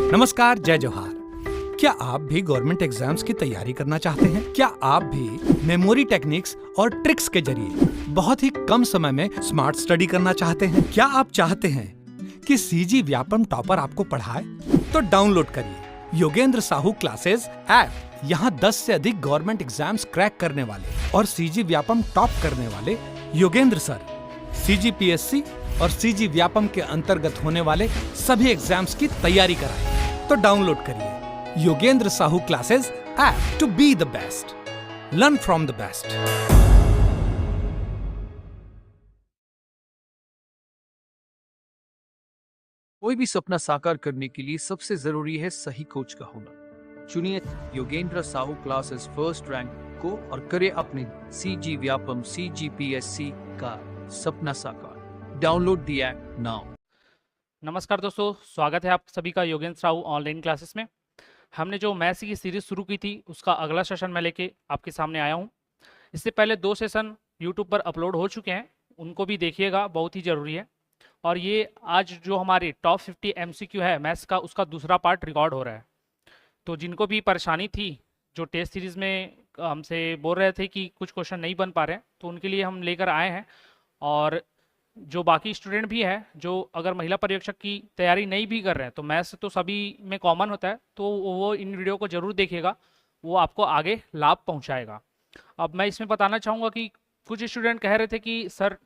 नमस्कार, जय जोहार। क्या आप भी गवर्नमेंट एग्जाम्स की तैयारी करना चाहते हैं? क्या आप भी मेमोरी टेक्निक्स और ट्रिक्स के जरिए बहुत ही कम समय में स्मार्ट स्टडी करना चाहते हैं? क्या आप चाहते हैं कि सीजी व्यापम टॉपर आपको पढ़ाए? तो डाउनलोड करिए योगेंद्र साहू क्लासेस ऐप। यहाँ 10 से अधिक गवर्नमेंट एग्जाम्स क्रैक करने वाले और सीजी व्यापम टॉप करने वाले योगेंद्र सर सीजीपीएससी और सीजी व्यापम के अंतर्गत होने वाले सभी एग्जाम्स की तैयारी कराएं। तो डाउनलोड करिए Yogendra Sahu classes app to be the best, learn from the best. कोई भी सपना साकार करने के लिए सबसे जरूरी है सही कोच का होना। चुनिए Yogendra Sahu classes first rank को और करे अपने सीजी व्यापम सीजीपीएससी का सपना साकार। Download the app now. नमस्कार दोस्तों, स्वागत है आप सभी का योगेंद्र साहू ऑनलाइन क्लासेस में। हमने जो मैथ्स की सीरीज शुरू की थी उसका अगला सेशन मैं लेके आपके सामने आया हूँ। इससे पहले 2 सेशन यूट्यूब पर अपलोड हो चुके हैं, उनको भी देखिएगा, बहुत ही ज़रूरी है। और ये आज जो हमारी टॉप 50 MCQ है मैथ्स का, उसका दूसरा पार्ट रिकॉर्ड हो रहा है। तो जिनको भी परेशानी थी, जो टेस्ट सीरीज़ में हमसे बोल रहे थे कि कुछ क्वेश्चन नहीं बन पा रहे हैं, तो उनके लिए हम लेकर आए हैं। और जो बाकी स्टूडेंट भी हैं, जो अगर महिला पर्यवेक्षक की तैयारी नहीं भी कर रहे हैं, तो मैथ्स तो सभी में कॉमन होता है, तो वो इन वीडियो को ज़रूर देखिएगा, वो आपको आगे लाभ पहुंचाएगा। अब मैं इसमें बताना चाहूँगा कि कुछ स्टूडेंट कह रहे थे कि सर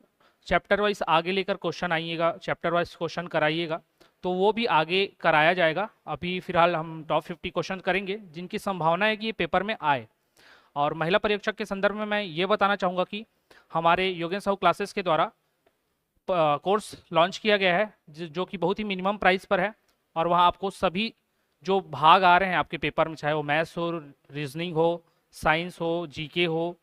चैप्टर वाइज आगे लेकर क्वेश्चन आइएगा, चैप्टर वाइज क्वेश्चन कराइएगा, तो वो भी आगे कराया जाएगा। अभी फ़िलहाल हम टॉप 50 क्वेश्चन करेंगे जिनकी संभावना है कि ये पेपर में आए। और महिला पर्यवेक्षक के संदर्भ में मैं ये बताना चाहूँगा कि हमारे योगेंद्र साहू क्लासेस के द्वारा कोर्स लॉन्च किया गया है जो कि बहुत ही मिनिमम प्राइस पर है। और वहाँ आपको सभी जो भाग आ रहे हैं आपके पेपर में, चाहे वो मैथ्स हो, रीजनिंग हो, साइंस हो, जीके हो,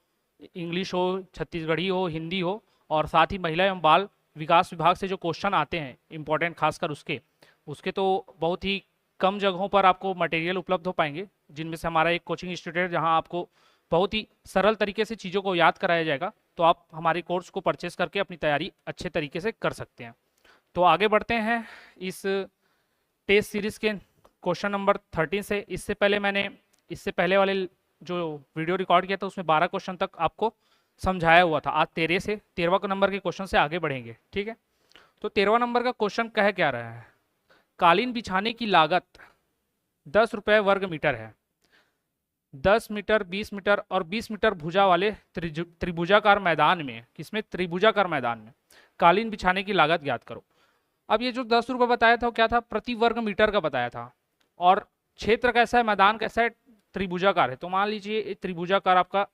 इंग्लिश हो, छत्तीसगढ़ी हो, हिंदी हो, और साथ ही महिला एवं बाल विकास विभाग से जो क्वेश्चन आते हैं इंपॉर्टेंट, खासकर उसके तो बहुत ही कम जगहों पर आपको मटेरियल उपलब्ध हो पाएंगे, जिनमें से हमारा एक कोचिंग इंस्टीट्यूट है जहाँ आपको बहुत ही सरल तरीके से चीज़ों को याद कराया जाएगा। तो आप हमारे कोर्स को परचेस करके अपनी तैयारी अच्छे तरीके से कर सकते हैं। तो आगे बढ़ते हैं इस टेस्ट सीरीज़ के क्वेश्चन नंबर 13 से। इससे पहले वाले जो वीडियो रिकॉर्ड किया था उसमें 12 क्वेश्चन तक आपको समझाया हुआ था। आज 13वां नंबर के क्वेश्चन से आगे बढ़ेंगे, ठीक है। तो 13वां नंबर का क्वेश्चन कह क्या रहा है? कालीन बिछाने की लागत 10 रुपये वर्ग मीटर है। 10 मीटर, 20 मीटर और 20 मीटर भुजा वाले त्रिभुजाकार मैदान में, किसमें? त्रिभुजाकार मैदान में कालीन बिछाने की लागत ज्ञात करो। अब ये जो 10 रुपये बताया था वो क्या था? प्रति वर्ग मीटर का बताया था। और क्षेत्र कैसा है, मैदान कैसा है? त्रिभुजाकार है। तो मान लीजिए त्रिभुजाकार आपका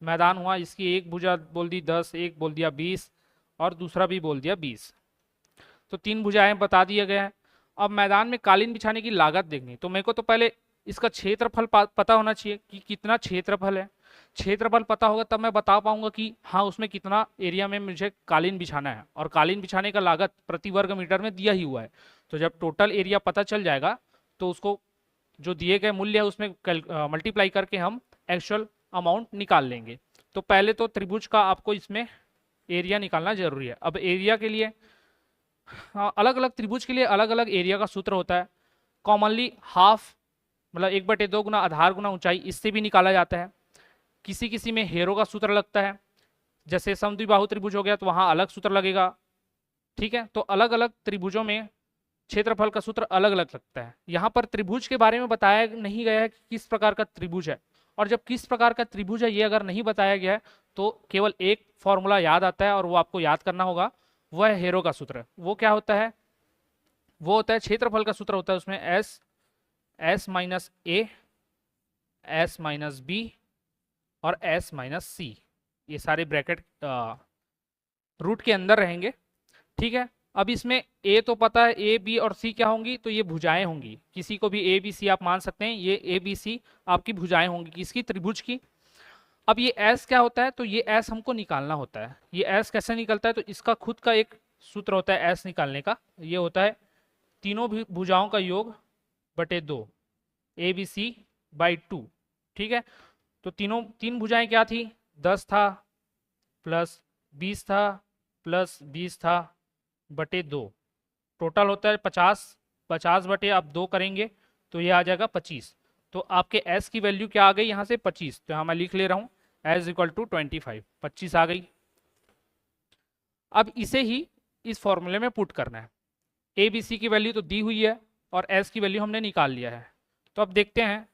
मैदान हुआ, इसकी एक भुजा बोल दी 10, एक बोल दिया 20 और दूसरा भी बोल दिया 20। तो 3 भुजाएं बता दिए गए हैं। अब मैदान में कालीन बिछाने की लागत देखनी, तो मेरे को तो पहले इसका क्षेत्रफल पता होना चाहिए कि कितना क्षेत्रफल है। क्षेत्रफल पता होगा तब मैं बता पाऊंगा कि हाँ उसमें कितना एरिया में मुझे कालीन बिछाना है। और कालीन बिछाने का लागत प्रति वर्ग मीटर में दिया ही हुआ है। तो जब टोटल एरिया पता चल जाएगा तो उसको जो दिए गए मूल्य है उसमें मल्टीप्लाई करके हम एक्चुअल अमाउंट निकाल लेंगे। तो पहले तो त्रिभुज का आपको इसमें एरिया निकालना जरूरी है। अब एरिया के लिए अलग अलग त्रिभुज के लिए अलग अलग एरिया का सूत्र होता है। कॉमनली हाफ मतलब 1/2 गुना आधार गुना ऊंचाई, इससे भी निकाला जाता है। किसी किसी में हेरो का सूत्र लगता है, जैसे समद्विबाहु त्रिभुज हो गया तो वहाँ अलग सूत्र लगेगा, ठीक है। तो अलग अलग त्रिभुजों में क्षेत्रफल का सूत्र अलग अलग लगता है। यहाँ पर त्रिभुज के बारे में बताया नहीं गया है कि किस प्रकार का त्रिभुज है। और जब किस प्रकार का त्रिभुज है ये अगर नहीं बताया गया है तो केवल एक फॉर्मूला याद आता है और वो आपको याद करना होगा, वह है हेरो का सूत्र। वो क्या होता है? वो होता है क्षेत्रफल का सूत्र होता है उसमें S minus A, S minus B और S माइनस C, ये सारे ब्रैकेट रूट के अंदर रहेंगे, ठीक है। अब इसमें A तो पता है, A B और C क्या होंगी? तो ये भुजाएं होंगी। किसी को भी A B C आप मान सकते हैं, ये A B C आपकी भुजाएं होंगी किसकी? त्रिभुज की। अब ये S क्या होता है? तो ये S हमको निकालना होता है। ये S कैसे निकलता है? तो इसका खुद का एक सूत्र होता है S निकालने का। ये होता है तीनों भुजाओं का योग बटे 2, ABC/2, ठीक है। तो तीन भुजाएं क्या थी? 10 था प्लस 20 था प्लस 20 था बटे 2, टोटल होता है 50 50 बटे आप 2 करेंगे तो ये आ जाएगा 25। तो आपके s की वैल्यू क्या आ गई यहाँ से 25, तो यहाँ मैं लिख ले रहा हूँ s इक्वल टू 25, 25 आ गई। अब इसे ही इस फॉर्मूले में पुट करना है। ए बी सी की वैल्यू तो दी हुई है और s की वैल्यू हमने निकाल लिया है। तो अब देखते हैं,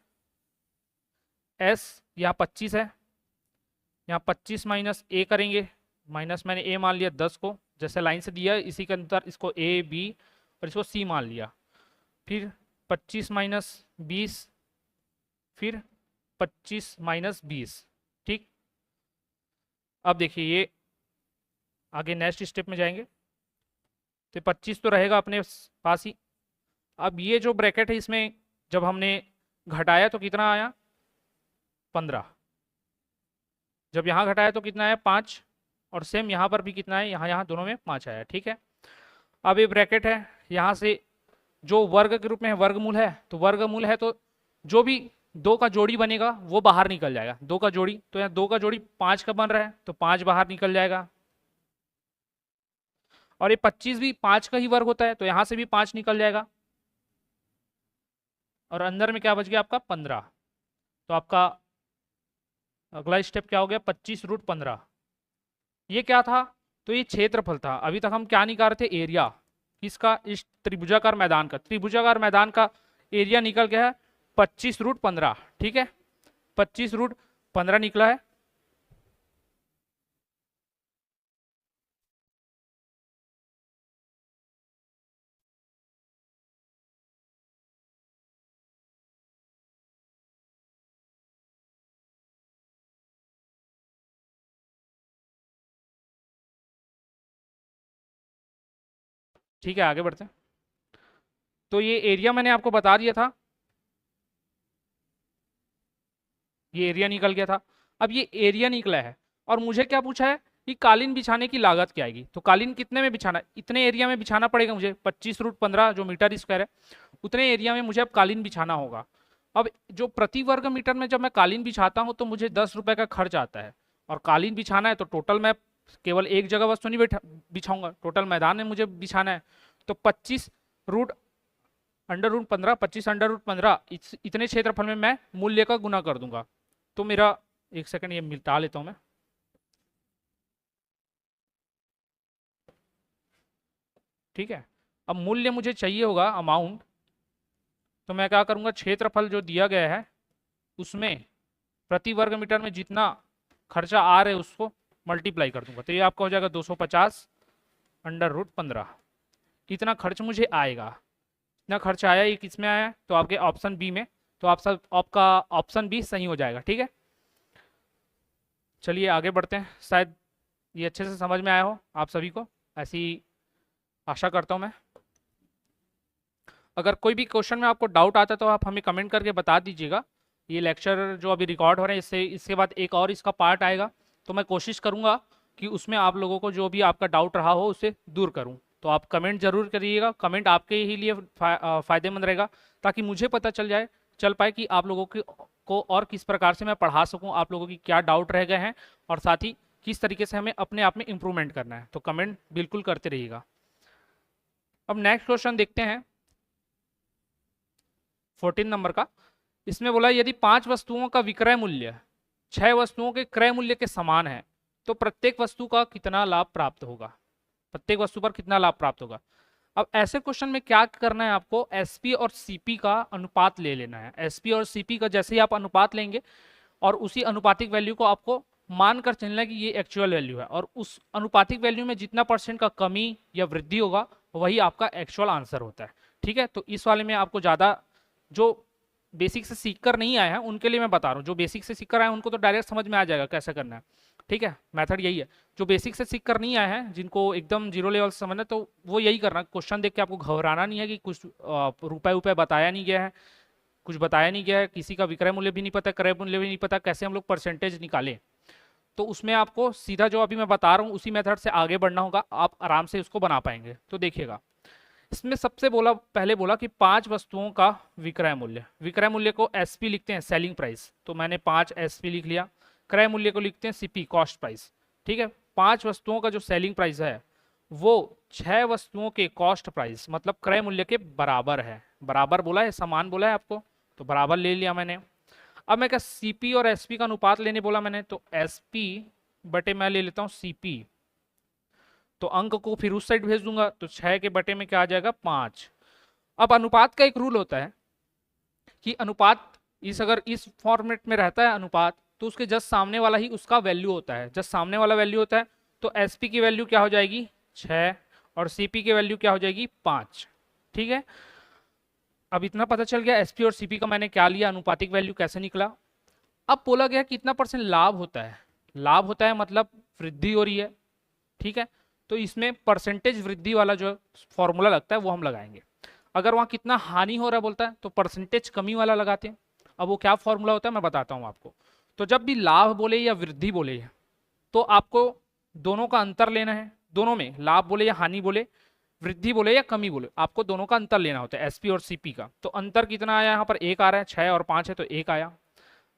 s यहाँ 25 है, यहाँ 25 माइनस ए करेंगे, माइनस मैंने ए मान लिया 10 को, जैसे लाइन से दिया है इसी के अंदर इसको ए बी और इसको सी मान लिया। फिर 25 माइनस 20, फिर 25 माइनस 20, ठीक। अब देखिए ये आगे नेक्स्ट स्टेप में जाएंगे तो 25 तो रहेगा अपने पास ही। अब ये जो ब्रैकेट है इसमें जब हमने घटाया तो कितना आया 15, जब यहाँ घटाया तो कितना आया 5, और सेम यहाँ पर भी कितना है, यहाँ दोनों में 5 आया, ठीक है। अब ये ब्रैकेट है, यहाँ से जो वर्ग के रूप में है वर्गमूल है, तो वर्गमूल है तो जो भी 2 का जोड़ी बनेगा वो बाहर निकल जाएगा। 2 का जोड़ी, तो यहाँ 2 का जोड़ी 5 का बन रहा है तो 5 बाहर निकल जाएगा। और ये 25 भी 5 का ही वर्ग होता है तो यहाँ से भी 5 निकल जाएगा। और अंदर में क्या बच गया आपका 15। तो आपका अगला स्टेप क्या हो गया 25√15। ये क्या था, तो ये क्षेत्रफल था। अभी तक हम क्या निकाल रहे थे, एरिया किसका, इस त्रिभुजाकार मैदान का। त्रिभुजाकार मैदान का एरिया निकल गया है 25√15, ठीक है। 25√15 निकला है। ठीक है, आगे बढ़ते हैं। तो ये एरिया मैंने आपको बता दिया था, ये एरिया निकल गया था। अब ये एरिया निकला है और मुझे क्या पूछा है कि कालीन बिछाने की लागत क्या आएगी। तो कालीन कितने में बिछाना, इतने एरिया में बिछाना पड़ेगा मुझे, 25√15 जो मीटर स्क्वायर है उतने एरिया में मुझे अब कालीन बिछाना होगा। अब जो प्रति वर्ग मीटर में जब मैं कालीन बिछाता हूँ तो मुझे 10 रुपये का खर्च आता है, और कालीन बिछाना है तो टोटल मैं केवल एक जगह बस तो नहीं बिछाऊंगा, टोटल मैदान में मुझे बिछाना है। तो 25√15 25√15 इतने क्षेत्रफल में मैं मूल्य का गुना कर दूंगा। तो मेरा एक सेकंड ये मिटा लेता हूं मैं, ठीक है। अब मूल्य मुझे चाहिए होगा अमाउंट, तो मैं क्या करूंगा, क्षेत्रफल जो दिया गया है उसमें प्रति वर्ग मीटर में जितना खर्चा आ रहा है उसको मल्टीप्लाई कर दूंगा। तो ये आपका हो जाएगा 250√15। इतना खर्च मुझे आएगा, इतना खर्च आया। ये किस में आया, तो आपके ऑप्शन बी में। तो आपका ऑप्शन बी सही हो जाएगा, ठीक है। चलिए आगे बढ़ते हैं। शायद ये अच्छे से समझ में आया हो आप सभी को, ऐसी आशा करता हूँ मैं। अगर कोई भी क्वेश्चन में आपको डाउट आता है तो आप हमें कमेंट करके बता दीजिएगा। ये लेक्चर जो अभी रिकॉर्ड हो रहे हैं इसके बाद एक और इसका पार्ट आएगा, तो मैं कोशिश करूँगा कि उसमें आप लोगों को जो भी आपका डाउट रहा हो उसे दूर करूँ। तो आप कमेंट जरूर करिएगा, कमेंट आपके ही लिए फ़ायदेमंद रहेगा, ताकि मुझे पता चल पाए कि आप लोगों को और किस प्रकार से मैं पढ़ा सकूं, आप लोगों की क्या डाउट रह गए हैं, और साथ ही किस तरीके से हमें अपने आप में इम्प्रूवमेंट करना है। तो कमेंट बिल्कुल करते रहिएगा। अब नेक्स्ट क्वेश्चन देखते हैं 14 नंबर का। इसमें बोला यदि 5 वस्तुओं का विक्रय मूल्य 6 वस्तुओं के क्रय मूल्य के समान है तो प्रत्येक वस्तु का कितना लाभ प्राप्त होगा, प्रत्येक वस्तु पर कितना लाभ प्राप्त होगा। अब ऐसे क्वेश्चन में क्या करना है, आपको एसपी और सीपी का अनुपात ले लेना है। एसपी और सीपी का जैसे ही आप अनुपात लेंगे और उसी अनुपातिक वैल्यू को आपको मानकर चलना है कि ये एक्चुअल वैल्यू है, और उस अनुपातिक वैल्यू में जितना % का कमी या वृद्धि होगा वही आपका एक्चुअल आंसर होता है, ठीक है। तो इस वाले में आपको ज़्यादा जो बेसिक से सीख कर नहीं आए हैं उनके लिए मैं बता रहा हूँ, जो बेसिक से सीख कर आए हैं उनको तो डायरेक्ट समझ में आ जाएगा कैसे करना है, ठीक है। मेथड यही है। जो बेसिक से सीख कर नहीं आए हैं, जिनको एकदम जीरो लेवल से समझना है, तो वो यही करना, क्वेश्चन देख के आपको घबराना नहीं है कि कुछ रुपए बताया नहीं गया है, कुछ बताया नहीं गया है, किसी का विक्रय मूल्य भी नहीं पता, क्रय मूल्य भी नहीं पता, कैसे हम लोग परसेंटेज निकालें। तो उसमें आपको सीधा जो अभी मैं बता रहा हूँ उसी मेथड से आगे बढ़ना होगा, आप आराम से उसको बना पाएंगे। तो देखिएगा, इसमें सबसे पहले बोला कि 5 वस्तुओं का विक्रय मूल्य, विक्रय मूल्य को एसपी लिखते हैं, सेलिंग प्राइस, तो मैंने 5 एसपी लिख लिया। क्रय मूल्य को लिखते हैं सीपी, कॉस्ट प्राइस, ठीक है। 5 वस्तुओं का जो सेलिंग प्राइस है वो 6 वस्तुओं के कॉस्ट प्राइस मतलब क्रय मूल्य के बराबर है। बराबर बोला है, समान बोला है आपको, तो बराबर ले लिया मैंने। अब मैं क्या सीपी और एसपी का अनुपात लेने बोला मैंने, तो एसपी बटे मैं ले लेता हूँ सीपी, तो अंक को फिर उस साइड भेज दूंगा, तो 6 के बटे में क्या आ जाएगा 5। अब अनुपात का एक रूल होता है कि अनुपात अगर इस फॉर्मेट में रहता है अनुपात, तो उसके जस्ट सामने वाला ही उसका वैल्यू होता है। जस्ट सामने वाला वैल्यू होता है, तो एसपी की वैल्यू क्या हो जाएगी 6 और सीपी की वैल्यू क्या हो जाएगी 5। ठीक है, अब इतना पता चल गया एसपी और सीपी का मैंने क्या लिया, अनुपातिक वैल्यू कैसे निकला। अब बोला गया कितना परसेंट लाभ होता है। लाभ होता है मतलब वृद्धि हो रही है। ठीक है, तो इसमें परसेंटेज वृद्धि वाला जो फॉर्मूला लगता है वो हम लगाएंगे। अगर वहाँ कितना हानि हो रहा है बोलता है, तो परसेंटेज कमी वाला लगाते हैं। अब वो क्या फॉर्मूला होता है मैं बताता हूँ आपको। तो जब भी लाभ बोले या वृद्धि बोले, तो आपको दोनों का अंतर लेना है। दोनों में लाभ बोले या हानि बोले, वृद्धि बोले या कमी बोले, आपको दोनों का अंतर लेना होता है एसपी और सीपी का। तो अंतर कितना आया यहाँ पर, 1 आ रहा है, 6 और 5 है तो 1 आया।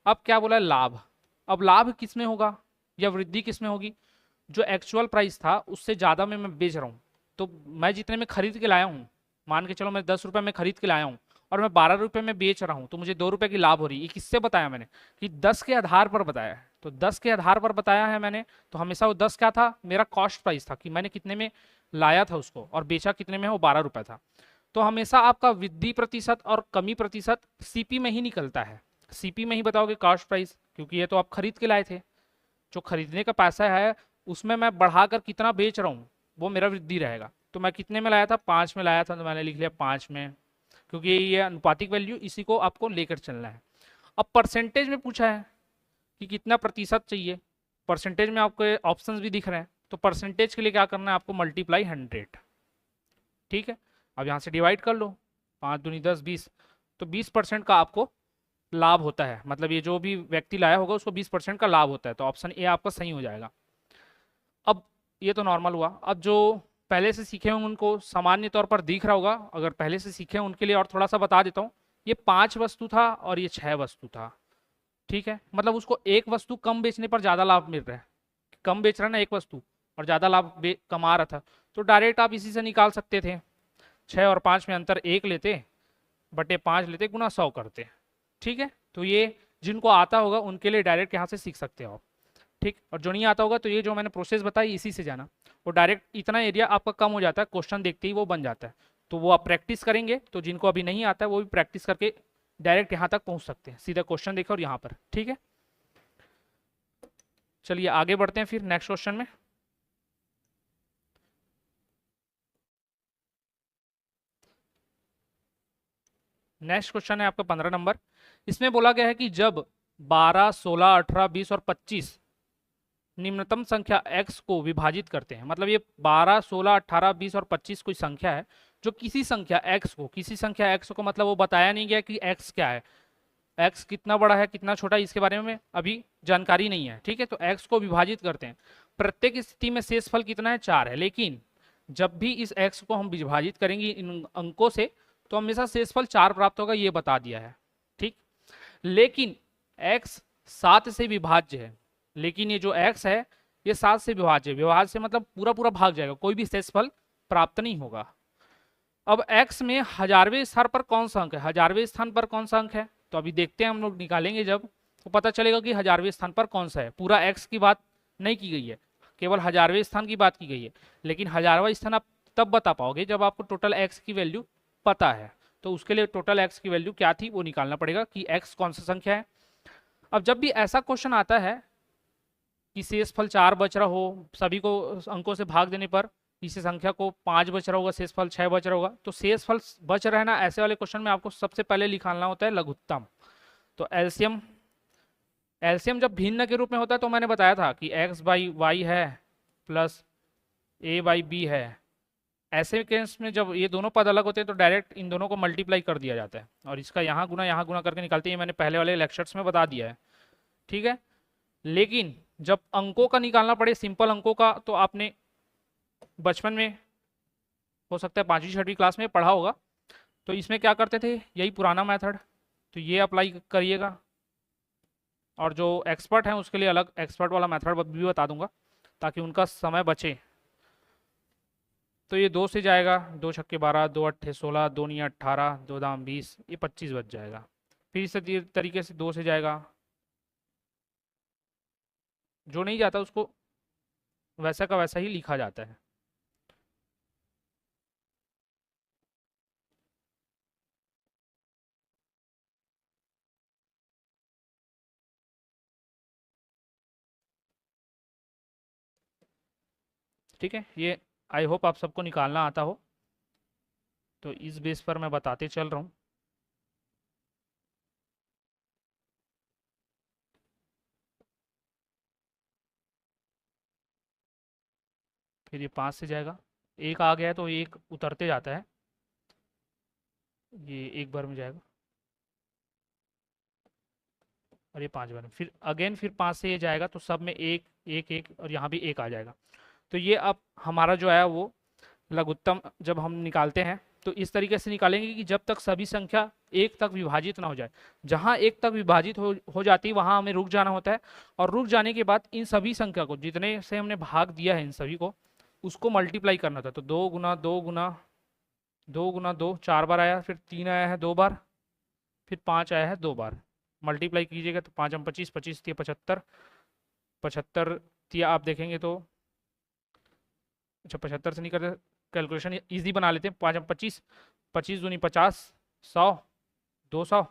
अब क्या बोला है लाभ। अब लाभ किस में होगा या वृद्धि किस में होगी, जो एक्चुअल प्राइस था उससे ज़्यादा में मैं बेच रहा हूँ। तो मैं जितने में खरीद के लाया हूँ, मान के चलो मैं 10 रुपये में खरीद के लाया हूँ और मैं 12 रुपये में बेच रहा हूँ, तो मुझे 2 रुपये की लाभ हो रही है। ये किससे बताया मैंने कि 10 के आधार पर बताया है। तो 10 के आधार पर बताया है मैंने, तो हमेशा वो 10 क्या था, मेरा कॉस्ट प्राइस था कि मैंने कितने में लाया था उसको और बेचा कितने में, वो 12 रुपये था। तो हमेशा आपका वृद्धि प्रतिशत और कमी प्रतिशत सीपी में ही निकलता है। सीपी में ही बताओगे कॉस्ट प्राइस, क्योंकि ये तो आप खरीद के लाए थे। जो खरीदने का पैसा है उसमें मैं बढ़ाकर कितना बेच रहा हूँ वो मेरा वृद्धि रहेगा। तो मैं कितने में लाया था, 5 में लाया था, तो मैंने लिख लिया 5 में, क्योंकि ये अनुपातिक वैल्यू इसी को आपको लेकर चलना है। अब परसेंटेज में पूछा है कि कितना प्रतिशत चाहिए। परसेंटेज में आपको ऑप्शंस भी दिख रहे हैं, तो परसेंटेज के लिए क्या करना है आपको, मल्टीप्लाई 100। ठीक है, अब यहाँ से डिवाइड कर लो, 5 दूनी 10 20, तो 20% का आपको लाभ होता है। मतलब ये जो भी व्यक्ति लाया होगा उसको 20% का लाभ होता है, तो ऑप्शन ए आपका सही हो जाएगा। अब ये तो नॉर्मल हुआ। अब जो पहले से सीखे होंगे उनको सामान्य तौर पर दिख रहा होगा, अगर पहले से सीखे हैं उनके लिए और थोड़ा सा बता देता हूँ। ये 5 वस्तु था और ये 6 वस्तु था। ठीक है, मतलब उसको एक वस्तु कम बेचने पर ज़्यादा लाभ मिल रहा है। कम बेच रहा है ना एक वस्तु और ज़्यादा लाभ कमा रहा था, तो डायरेक्ट आप इसी से निकाल सकते थे। 6 और 5 में अंतर 1 लेते, बटे 5 लेते, गुना 100 करते। ठीक है, तो ये जिनको आता होगा उनके लिए डायरेक्ट यहाँ से सीख सकते हो आप। ठीक, और जो नहीं आता होगा तो ये जो मैंने प्रोसेस बताई इसी से जाना, वो डायरेक्ट इतना एरिया आपका कम हो जाता है, क्वेश्चन देखते ही वो बन जाता है। तो वो आप प्रैक्टिस करेंगे, तो जिनको अभी नहीं आता है वो भी प्रैक्टिस करके डायरेक्ट यहाँ तक पहुँच सकते हैं, सीधा क्वेश्चन देखे और यहाँ पर। ठीक है, चलिए आगे बढ़ते हैं फिर नेक्स्ट क्वेश्चन में। नेक्स्ट क्वेश्चन है आपका 15 नंबर। इसमें बोला गया है कि जब 12, 16, 18, 20 और 25 निम्नतम संख्या x को विभाजित करते हैं, मतलब ये 12, 16, 18, 20 और 25 कोई संख्या है जो किसी संख्या x को, किसी संख्या x को, मतलब वो बताया नहीं गया कि x क्या है, x कितना बड़ा है कितना छोटा है, इसके बारे में अभी जानकारी नहीं है। ठीक है, तो x को विभाजित करते हैं। प्रत्येक स्थिति में शेषफल कितना है, 4 है, लेकिन जब भी इस x को हम विभाजित करेंगे इन अंकों से, तो हमेशा शेषफल 4 प्राप्त होगा, ये बता दिया है। ठीक, लेकिन x 7 से विभाज्य है, लेकिन ये जो x है ये 7 से विभाज्य है। विभाज्य से मतलब पूरा पूरा भाग जाएगा, कोई भी शेषफल प्राप्त नहीं होगा। अब x में 1000वें स्थान पर कौन सा अंक है, 1000वें स्थान पर कौन सा अंक है, तो अभी देखते हैं हम लोग निकालेंगे जब, तो पता चलेगा कि 1000वें स्थान पर कौन सा है। पूरा x की बात नहीं की गई है, केवल 1000वें स्थान की बात की गई है। लेकिन 1000वां स्थान आप तब बता पाओगे जब आपको टोटल x की वैल्यू पता है। तो उसके लिए टोटल x की वैल्यू क्या थी वो निकालना पड़ेगा कि x कौन सा संख्या है। अब जब भी ऐसा क्वेश्चन आता है कि शेषफल 4 बच रहा हो, सभी को अंकों से भाग देने पर इसी संख्या को 5 बच रहा होगा, शेषफल 6 बच रहा होगा, तो शेषफल बच रहा है ना, ऐसे वाले क्वेश्चन में आपको सबसे पहले निकालना होता है लघुत्तम। तो एलसीएम, एलसीएम जब भिन्न के रूप में होता है तो मैंने बताया था कि x बाई वाई है प्लस a बाई बी है। ऐसे केस में जब ये दोनों पद अलग होते हैं तो डायरेक्ट इन दोनों को मल्टीप्लाई कर दिया जाता है और इसका यहाँ गुना करके निकालते हैं। मैंने पहले वाले लेक्चर्स में बता दिया है। ठीक है, लेकिन जब अंकों का निकालना पड़े, सिंपल अंकों का, तो आपने बचपन में हो सकता है 5वीं 6वीं क्लास में पढ़ा होगा। तो इसमें क्या करते थे, यही पुराना मेथड, तो ये अप्लाई करिएगा। और जो एक्सपर्ट हैं उसके लिए अलग एक्सपर्ट वाला मेथड भी बता दूंगा ताकि उनका समय बचे। तो ये 2 से जाएगा, 2 छक्के 12, 2 अट्ठे 16, 2 नी 18, 2 दाम 20, ये 25 बच जाएगा। फिर इस तरीके से 2 से जाएगा, जो नहीं जाता उसको वैसा का वैसा ही लिखा जाता है। ठीक है, ये आई होप आप सबको निकालना आता हो, तो इस बेस पर मैं बताते चल रहा हूँ। फिर ये 5 से जाएगा, एक आ गया है तो एक उतरते जाता है, ये एक बार में जाएगा और ये 5 बार में, फिर अगेन फिर 5 से ये जाएगा तो सब में एक एक एक और यहाँ भी एक आ जाएगा। तो ये अब हमारा जो है वो लघुत्तम जब हम निकालते हैं तो इस तरीके से निकालेंगे कि जब तक सभी संख्या एक तक विभाजित ना हो जाए। जहाँ एक तक विभाजित हो जाती है वहाँ हमें रुक जाना होता है, और रुक जाने के बाद इन सभी संख्या को, जितने से हमने भाग दिया है इन सभी को, उसको मल्टीप्लाई करना था। तो 2 गुना 2 गुना 2 गुना 2 4 बार आया, फिर 3 आया है 2 बार, फिर 5 आया है 2 बार। मल्टीप्लाई कीजिएगा तो 5 हम 25, 25 दिए 75, 75 दिया आप देखेंगे तो, अच्छा 75 से नहीं करते, कैलकुलेशन इजी बना लेते हैं। 5 हम 25, 25 दूनी 50, 100, 200,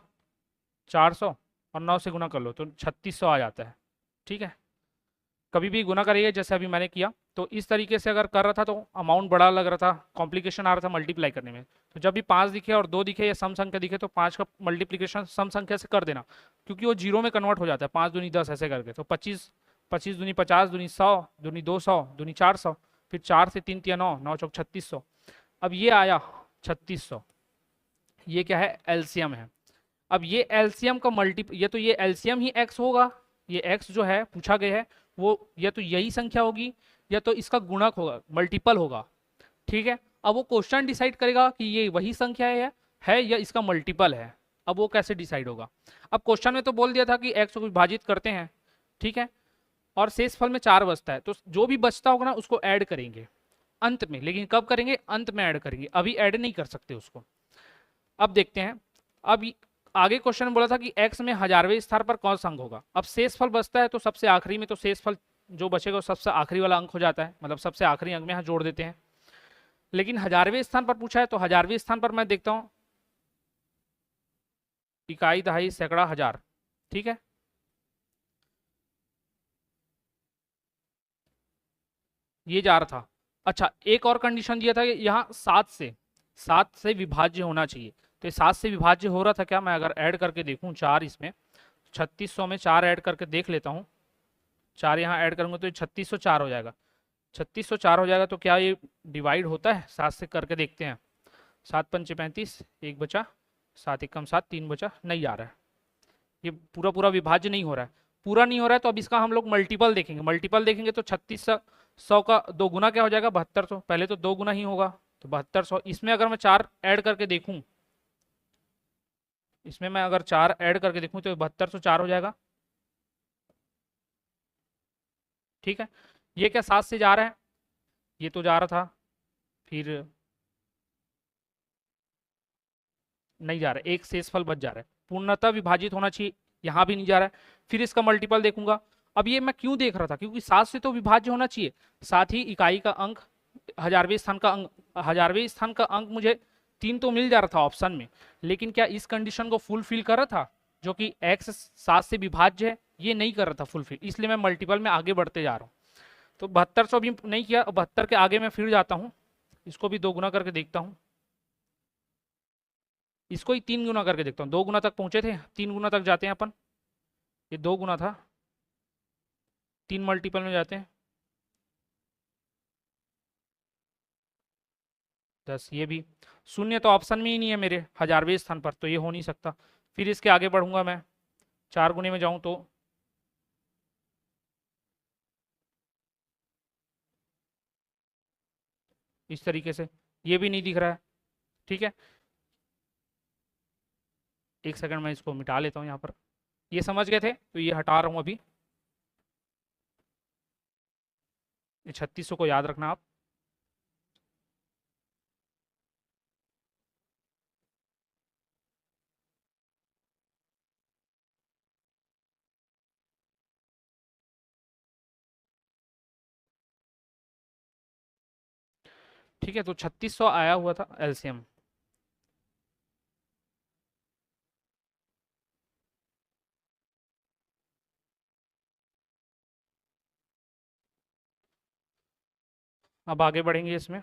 400 और 9 से गुना कर लो तो 3600 आ जाता है। ठीक है, कभी भी गुना करिए जैसे अभी मैंने किया। तो इस तरीके से अगर कर रहा था तो अमाउंट बड़ा लग रहा था, कॉम्प्लिकेशन आ रहा था मल्टीप्लाई करने में। तो जब भी 5 दिखे और 2 दिखे या सम संख्या दिखे तो 5 का मल्टीप्लिकेशन सम संख्या से कर देना, क्योंकि वो जीरो में कन्वर्ट हो जाता है। 5 दूनी 10 ऐसे करके, तो 25, 25 दूनी 50, दूनी 100, दूनी 200, दूनी 400, फिर 4 से 3 तिया 9, 9 चौक 3600। अब ये आया 3600, ये क्या है, एलसीएम है। अब ये एलसीएम का ये तो ये एलसीएम ही एक्स होगा, ये एक्स जो है पूछा गया है वो या तो यही संख्या होगी या तो इसका गुणक होगा, मल्टीपल होगा। ठीक है, अब वो क्वेश्चन डिसाइड करेगा कि ये वही संख्या है या इसका मल्टीपल है। अब वो कैसे डिसाइड होगा, अब क्वेश्चन में तो बोल दिया था कि एक्स को विभाजित करते हैं, ठीक है, और शेष फल में 4 बचता है, तो जो भी बचता होगा ना उसको ऐड करेंगे अंत में। लेकिन कब करेंगे, अंत में ऐड करेंगे, अभी ऐड नहीं कर सकते उसको। अब देखते हैं, अब आगे क्वेश्चन में बोला था कि x में हजारवें स्थान पर कौन सा अंक होगा। अब शेष फल बचता है तो सबसे आखिरी में, तो शेष फल जो बचेगा वो सबसे आखिरी वाला अंक हो जाता है, मतलब सबसे आखिरी अंक में यहाँ जोड़ देते हैं। लेकिन हजारवें स्थान पर पूछा है तो हजारवें स्थान पर मैं देखता हूँ इकाई, दहाई, सैकड़ा, हजार। ठीक है, ये जा रहा था। अच्छा, एक और कंडीशन दिया था कि यहाँ 7 से विभाज्य होना चाहिए। तो ये 7 से विभाज्य हो रहा था क्या, मैं अगर ऐड करके देखूं 4 इसमें, 3600 में 4 ऐड करके देख लेता हूँ। 4 यहाँ ऐड करूंगा तो ये 3604 हो जाएगा। 3604 हो जाएगा तो क्या ये डिवाइड होता है, 7 से करके देखते हैं। 7 पंचे 35, 1 बचा, 7 एकम 7, 3 बचा, नहीं आ रहा है, ये पूरा पूरा विभाज्य नहीं हो रहा है। पूरा नहीं हो रहा है तो अब इसका हम लोग मल्टीपल देखेंगे। मल्टीपल देखेंगे तो 3600 का 2 गुना क्या हो जाएगा, 7200। पहले तो 2 गुना ही होगा तो 7200। इसमें अगर मैं 4 ऐड करके देखूं, इसमें मैं अगर 4 ऐड करके देखूं तो 7204 हो जाएगा। ठीक है, ये क्या 7 से जा रहा है, ये तो जा रहा था, फिर नहीं जा रहा है, एक शेषफल बच जा रहा है, पूर्णतः विभाजित होना चाहिए, यहाँ भी नहीं जा रहा है। फिर इसका मल्टीपल देखूंगा। अब ये मैं क्यों देख रहा था, क्योंकि 7 से तो विभाज्य होना चाहिए, साथ ही इकाई का अंक, हजारवें स्थान का अंक मुझे 3 तो मिल जा रहा था ऑप्शन में, लेकिन क्या इस कंडीशन को फुलफिल कर रहा था, जो कि x 7 से विभाज्य है, ये नहीं कर रहा था फुलफिल, इसलिए मैं मल्टीपल में आगे बढ़ते जा रहा हूँ। तो 7200 भी नहीं किया, 72 के आगे मैं फिर जाता हूँ, इसको भी 2 गुना करके देखता हूँ, इसको ही 3 गुना करके देखता हूँ। 2 गुना तक पहुंचे थे, 3 गुना तक जाते हैं अपन, ये 2 गुना था, 3 मल्टीपल में जाते हैं, 10, ये भी शून्य तो ऑप्शन में ही नहीं है मेरे हजारवें स्थान पर, तो ये हो नहीं सकता। फिर इसके आगे बढ़ूंगा मैं, 4 गुने में जाऊं तो इस तरीके से, ये भी नहीं दिख रहा है। ठीक है, एक सेकंड मैं इसको मिटा लेता हूँ यहाँ पर, ये समझ गए थे तो ये हटा रहा हूँ अभी। 3600 को याद रखना आप। ठीक है, तो 3600 आया हुआ था एलसीएम। अब आगे बढ़ेंगे इसमें,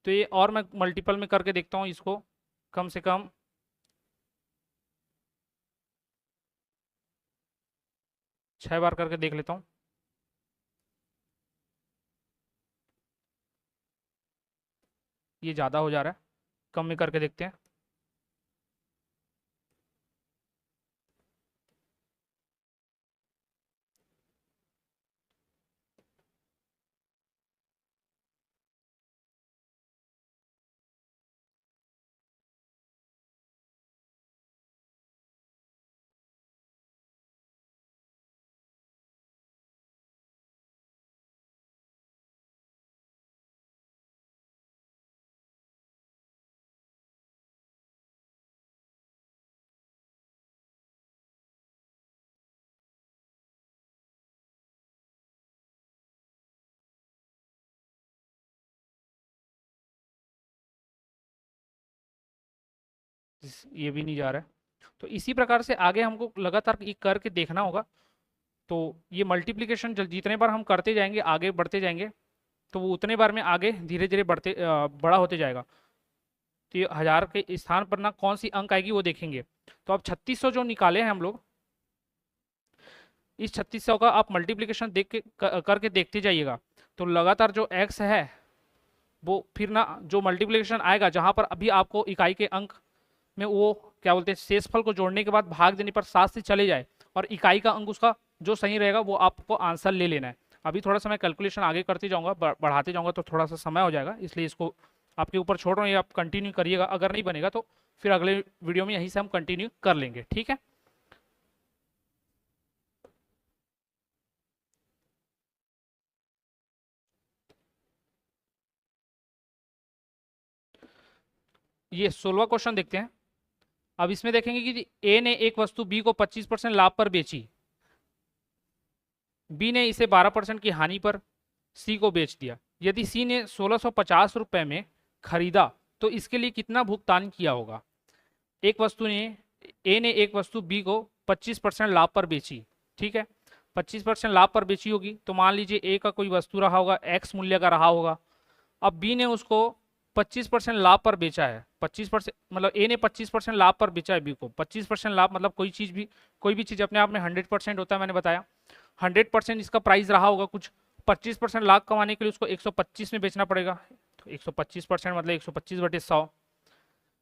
तो ये और मैं मल्टीपल में करके देखता हूँ इसको, कम से कम 6 बार करके देख लेता हूँ। ये ज़्यादा हो जा रहा है, कम में करके देखते हैं। ये भी नहीं जा रहा है, तो इसी प्रकार से आगे हमको लगातार ये करके देखना होगा। तो ये मल्टीप्लिकेशन जितने बार हम करते जाएंगे, आगे बढ़ते जाएंगे, तो वो उतने बार में आगे धीरे धीरे बड़ा होते जाएगा। तो ये 1000 के स्थान पर ना कौन सी अंक आएगी वो देखेंगे। तो अब 3600 जो निकाले हैं हम लोग, इस 3600 का आप मल्टीप्लिकेशन देख के करके देखते जाइएगा। तो लगातार जो x है वो फिर ना जो मल्टीप्लिकेशन आएगा, जहां पर अभी आपको इकाई के अंक में वो क्या बोलते हैं शेषफल को जोड़ने के बाद भाग देने पर 7 से चले जाए और इकाई का अंक उसका जो सही रहेगा वो आपको आंसर ले लेना है। अभी थोड़ा सा मैं कैलकुलेशन आगे करते जाऊंगा, बढ़ाते जाऊंगा, तो थोड़ा सा समय हो जाएगा, इसलिए इसको आपके ऊपर छोड़ रहा हूँ, ये आप कंटिन्यू करिएगा। अगर नहीं बनेगा तो फिर अगले वीडियो में यहीं से हम कंटिन्यू कर लेंगे, ठीक है। ये 16वां क्वेश्चन देखते हैं। अब इसमें देखेंगे कि ए ने एक वस्तु बी को 25% लाभ पर बेची, बी ने इसे 12% की हानि पर सी को बेच दिया। यदि सी ने 1650 रुपए में खरीदा तो इसके लिए कितना भुगतान किया होगा। एक वस्तु ने ए ने एक वस्तु बी को 25% लाभ पर बेची, ठीक है, 25% लाभ पर बेची होगी। तो मान लीजिए ए का कोई वस्तु रहा होगा, एक्स मूल्य का रहा होगा। अब बी ने उसको 25% लाभ पर बेचा है। 25% मतलब ए ने 25% लाभ पर बेचा है बी को। 25% लाभ मतलब कोई भी चीज अपने आप में 100% होता है, मैंने बताया। 100% इसका प्राइस रहा होगा कुछ, 25% लाभ कमाने के लिए उसको 125 में बेचना पड़ेगा। तो 125% मतलब 125/100।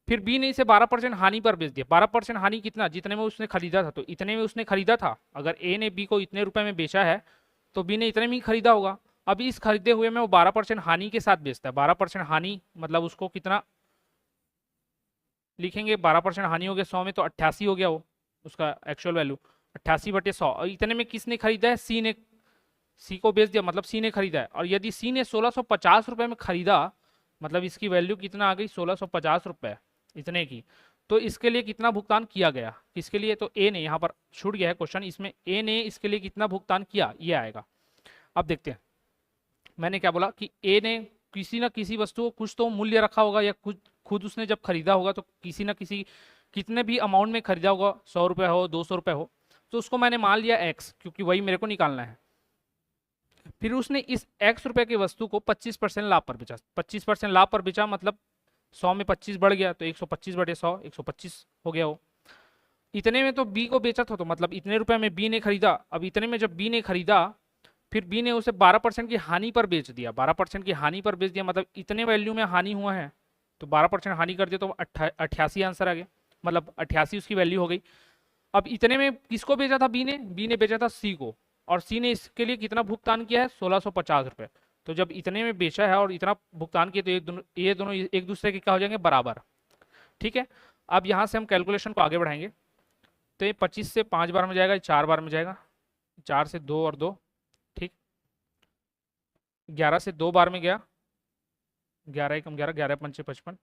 फिर बी ने इसे 12% हानि पर बेच दिया। 12% हानि कितना, जितने में उसने खरीदा था, तो इतने में उसने खरीदा था। अगर ए ने बी को इतने रुपए में बेचा है तो बी ने इतने में ही खरीदा होगा। अभी इस खरीदे हुए में वो 12% हानि के साथ बेचता है। 12% हानि मतलब उसको कितना लिखेंगे, 12% हानि हो गया 100 में, तो 88 हो गया वो उसका एक्चुअल वैल्यू, 88/100। और इतने में किसने खरीदा है, सी ने। सी को बेच दिया मतलब सी ने खरीदा है। और यदि सी ने 1650 रुपए में खरीदा, मतलब इसकी वैल्यू कितना आ गई, 1650 रुपए इतने की। तो इसके लिए कितना भुगतान किया गया, किसके लिए, तो ए ने, यहाँ पर छूट गया है क्वेश्चन, इसमें ए ने इसके लिए कितना भुगतान किया, ये आएगा। अब देखते हैं, मैंने क्या बोला कि ए ने किसी ना किसी वस्तु को कुछ तो मूल्य रखा होगा, या कुछ खुद उसने जब खरीदा होगा तो किसी ना किसी कितने भी अमाउंट में खरीदा होगा, 100 रुपये हो 200 रुपये हो, तो उसको मैंने मान लिया एक्स, क्योंकि वही मेरे को निकालना है। फिर उसने इस एक्स रुपए की वस्तु को 25% लाभ पर बेचा। 25% लाभ पर बेचा मतलब 100 में 25 बढ़ गया, तो 125/100, 125 हो गया वो। इतने में तो बी को बेचा था, तो मतलब इतने रुपए में बी ने खरीदा। अब इतने में जब बी ने खरीदा, फिर बी ने उसे 12% की हानि पर बेच दिया। 12% की हानि पर बेच दिया मतलब इतने वैल्यू में हानि हुआ है, तो 12% हानि कर दिया तो 88 आंसर आ गया, मतलब 88 उसकी वैल्यू हो गई। अब इतने में किसको बेचा था, बी ने बेचा था सी को, और सी ने इसके लिए कितना भुगतान किया है, 1650 रुपये। तो जब इतने में बेचा है और इतना भुगतान किया, तो ये दोनों एक दूसरे के क्या हो जाएंगे, बराबर, ठीक है। अब यहाँ से हम कैलकुलेशन को आगे बढ़ाएंगे। तो ये 25 से 5 बार में जाएगा, 4 बार में जाएगा, 4 से 2 और 2, ठीक। 11 से 2 बार में गया, 11 एकम 11, 11 पंचे 55।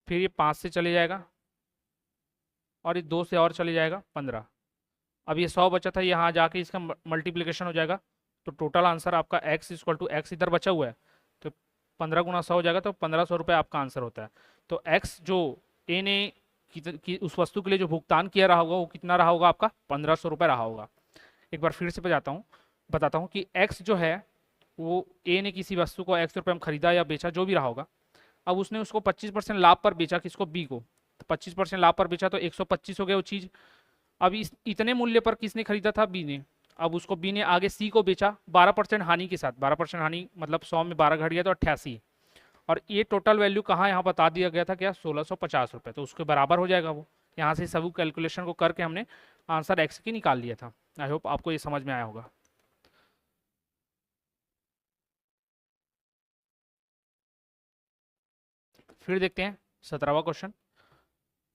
फिर ये 5 से चले जाएगा, और ये 2 से और चले जाएगा 15। अब ये 100 बचा था, यहाँ जाके इसका मल्टीप्लिकेशन हो जाएगा, तो टोटल आंसर आपका x इक्वल टू एक्स इधर बचा हुआ है, तो 15 गुना 100 हो जाएगा, तो 1500 रुपये आपका आंसर होता है। तो x जो ए ने उस वस्तु के लिए जो भुगतान किया रहा होगा वो कितना रहा होगा आपका 1500 रुपये रहा होगा। एक बार फिर से बताता हूँ कि x जो है वो ए ने किसी वस्तु को x रुपये में खरीदा या बेचा, जो भी रहा होगा। अब उसने उसको 25% लाभ पर बेचा, किसको, बी को। तो 25% लाभ पर बेचा तो 125 हो गया वो चीज़। अब इस इतने मूल्य पर किसने खरीदा था, बी ने। अब उसको बी ने आगे सी को बेचा 12% हानि के साथ। 12% हानि मतलब 100 में 12 घट गया तो 88, और ये टोटल वैल्यू कहाँ यहाँ बता दिया गया था क्या, 1650 रुपये। तो उसके बराबर हो जाएगा वो। यहाँ से सभी कैलकुलेशन को करके हमने आंसर एक्स की निकाल लिया था। आई होप आपको ये समझ में आया होगा। फिर देखते हैं 17वां क्वेश्चन।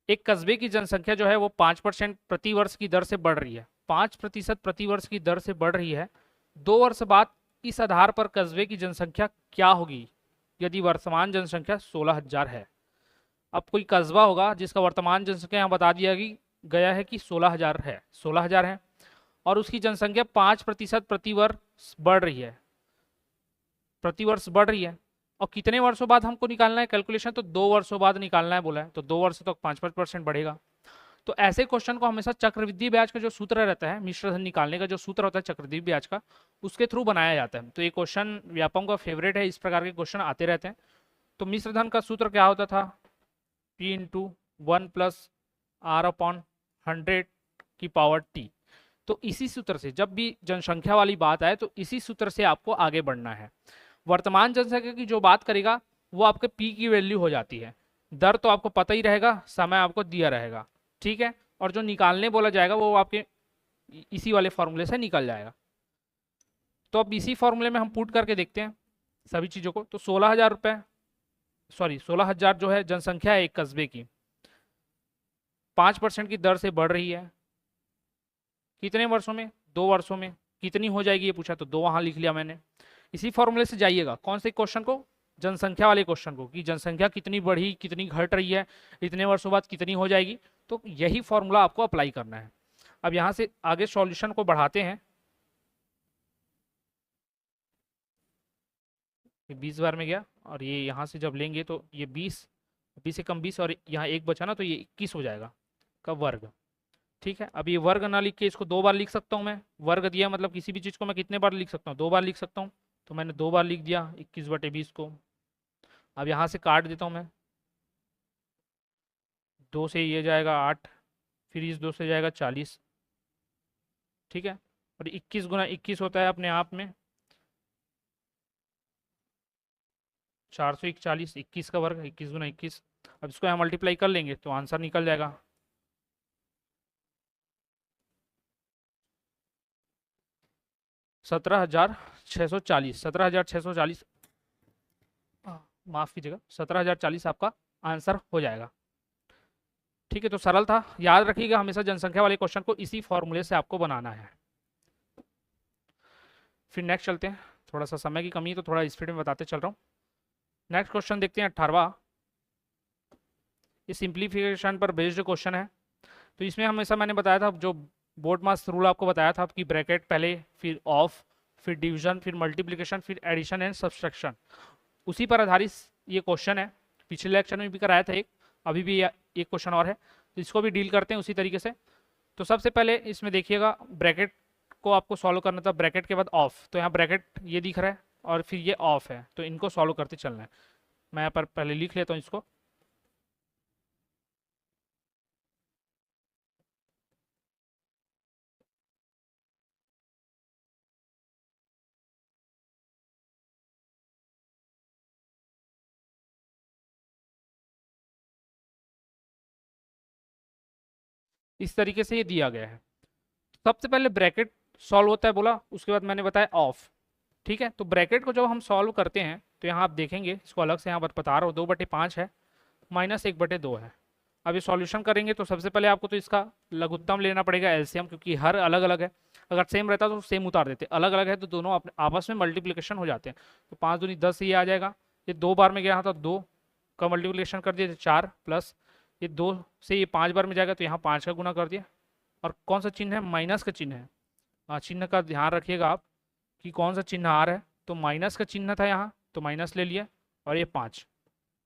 एक कस्बे की जनसंख्या जो है वो 5% प्रति वर्ष की दर से बढ़ रही है। 5% प्रति वर्ष की दर से बढ़ रही है। 2 वर्ष बाद इस आधार पर कस्बे की जनसंख्या क्या होगी यदि वर्तमान जनसंख्या 16,000 है। अब कोई कस्बा होगा जिसका वर्तमान जनसंख्या यहाँ बता दिया गया है कि 16,000 है, 16,000 है, और उसकी जनसंख्या 5% प्रति वर्ष बढ़ रही है, प्रति वर्ष बढ़ रही है। और कितने वर्षों बाद हमको निकालना है कैलकुलेशन, तो 2 वर्षों बाद निकालना है बोला है। तो 2 वर्ष तक 5% बढ़ेगा। तो ऐसे क्वेश्चन को हमेशा चक्रवृद्धि ब्याज का जो सूत्र रहता है, मिश्र धन निकालने का जो सूत्र होता है चक्रवृद्धि ब्याज का, उसके थ्रू बनाया जाता है। तो ये क्वेश्चन व्यापकों का फेवरेट है, इस प्रकार के क्वेश्चन आते रहते हैं। तो मिश्र धन का सूत्र क्या होता था, P इंटू 1 प्लस R/100 की पावर T। तो इसी सूत्र से जब भी जनसंख्या वाली बात आए तो इसी सूत्र से आपको आगे बढ़ना है। वर्तमान जनसंख्या की जो बात करेगा वो आपके पी की वैल्यू हो जाती है। दर तो आपको पता ही रहेगा, समय आपको दिया रहेगा, ठीक है। और जो निकालने बोला जाएगा वो आपके इसी वाले फॉर्मूले से निकल जाएगा। तो अब इसी फॉर्मूले में हम पुट करके देखते हैं सभी चीज़ों को। तो 16,000 रुपये, सॉरी 16,000 जो है जनसंख्या है एक कस्बे की, 5% की दर से बढ़ रही है। कितने वर्षों में, 2 वर्षों में। कितनी हो जाएगी ये पूछा तो 2 वहाँ लिख लिया मैंने। इसी फॉर्मूले से जाइएगा कौन से क्वेश्चन को, जनसंख्या वाले क्वेश्चन को, कि जनसंख्या कितनी बढ़ी, कितनी घट रही है, इतने वर्षों बाद कितनी हो जाएगी। तो यही फॉर्मूला आपको अप्लाई करना है। अब यहाँ से आगे सॉल्यूशन को बढ़ाते हैं। ये 20 बार में गया, और ये यहाँ से जब लेंगे तो ये 20 से कम 20, और यहाँ 1 बचा ना, तो ये 21 हो जाएगा का वर्ग, ठीक है। अब ये वर्ग ना लिख के इसको 2 बार लिख सकता हूँ मैं। वर्ग दिया मतलब किसी भी चीज़ को मैं कितने बार लिख सकता हूँ, 2 बार लिख सकता हूँ। तो मैंने 2 बार लिख दिया 21/20 को। अब यहाँ से काट देता हूँ मैं, 2 से ये जाएगा 8, फिर इस 2 से जाएगा 40, ठीक है। और 21 गुना 21 होता है अपने आप में 441, 21 का वर्ग, 21 गुना 21। अब इसको यहाँ मल्टीप्लाई कर लेंगे तो आंसर निकल जाएगा। सत्रह हजार छः सौ चालीस, माफ़ कीजिएगा, 17,040 आपका आंसर हो जाएगा, ठीक है। तो सरल था, याद रखिएगा हमेशा जनसंख्या वाले क्वेश्चन को इसी फॉर्मूले से आपको बनाना है। फिर नेक्स्ट चलते हैं, थोड़ा सा समय की कमी है तो थोड़ा स्पीड में बताते चल रहा हूँ। नेक्स्ट क्वेश्चन देखते हैं 18वां। ये सिंप्लीफिकेशन पर बेस्ड क्वेश्चन है। तो इसमें हमेशा मैंने बताया था, जो बोर्ड मास रूल आपको बताया था कि ब्रैकेट पहले, फिर ऑफ, फिर डिवीजन, फिर मल्टीप्लिकेशन, फिर एडिशन एंड सब्सट्रैक्शन, उसी पर आधारित ये क्वेश्चन है। पिछले लेक्चर में भी कराया था एक, अभी भी एक क्वेश्चन और है, तो इसको भी डील करते हैं उसी तरीके से। तो सबसे पहले इसमें देखिएगा, ब्रैकेट को आपको सॉल्व करना था, ब्रैकेट के बाद ऑफ। तो यहाँ ब्रैकेट ये दिख रहा है और फिर ये ऑफ है, तो इनको सॉल्व करते चलना है। मैं यहाँ पर पहले लिख लेता हूँ इसको। इस तरीके से ये दिया गया है। सबसे पहले ब्रैकेट सॉल्व होता है बोला, उसके बाद मैंने बताया ऑफ, ठीक है। तो ब्रैकेट को जब हम सॉल्व करते हैं तो यहाँ आप देखेंगे, इसको अलग से यहाँ पर बता रहा हूँ, 2/5 है माइनस 1/2 है। अब ये सॉल्यूशन करेंगे तो सबसे पहले आपको तो इसका लघुत्तम लेना पड़ेगा, एलसीएम, क्योंकि हर अलग अलग है। अगर सेम रहता तो सेम उतार देते, अलग अलग है तो दोनों अपने आपस में मल्टीप्लिकेशन हो जाते हैं। तो 5 दूनी 10 ये आ जाएगा। ये 2 बार में गया था, 2 का मल्टीप्लिकेशन कर दिया 4, प्लस ये 2 से ये 5 बार में जाएगा तो यहाँ 5 का गुना कर दिया। और कौन सा चिन्ह है, माइनस का चिन्ह है। हाँ, चिन्ह का ध्यान रखिएगा आप कि कौन सा चिन्ह आ रहा है, तो माइनस का चिन्ह था यहाँ तो माइनस ले लिया, और ये 5,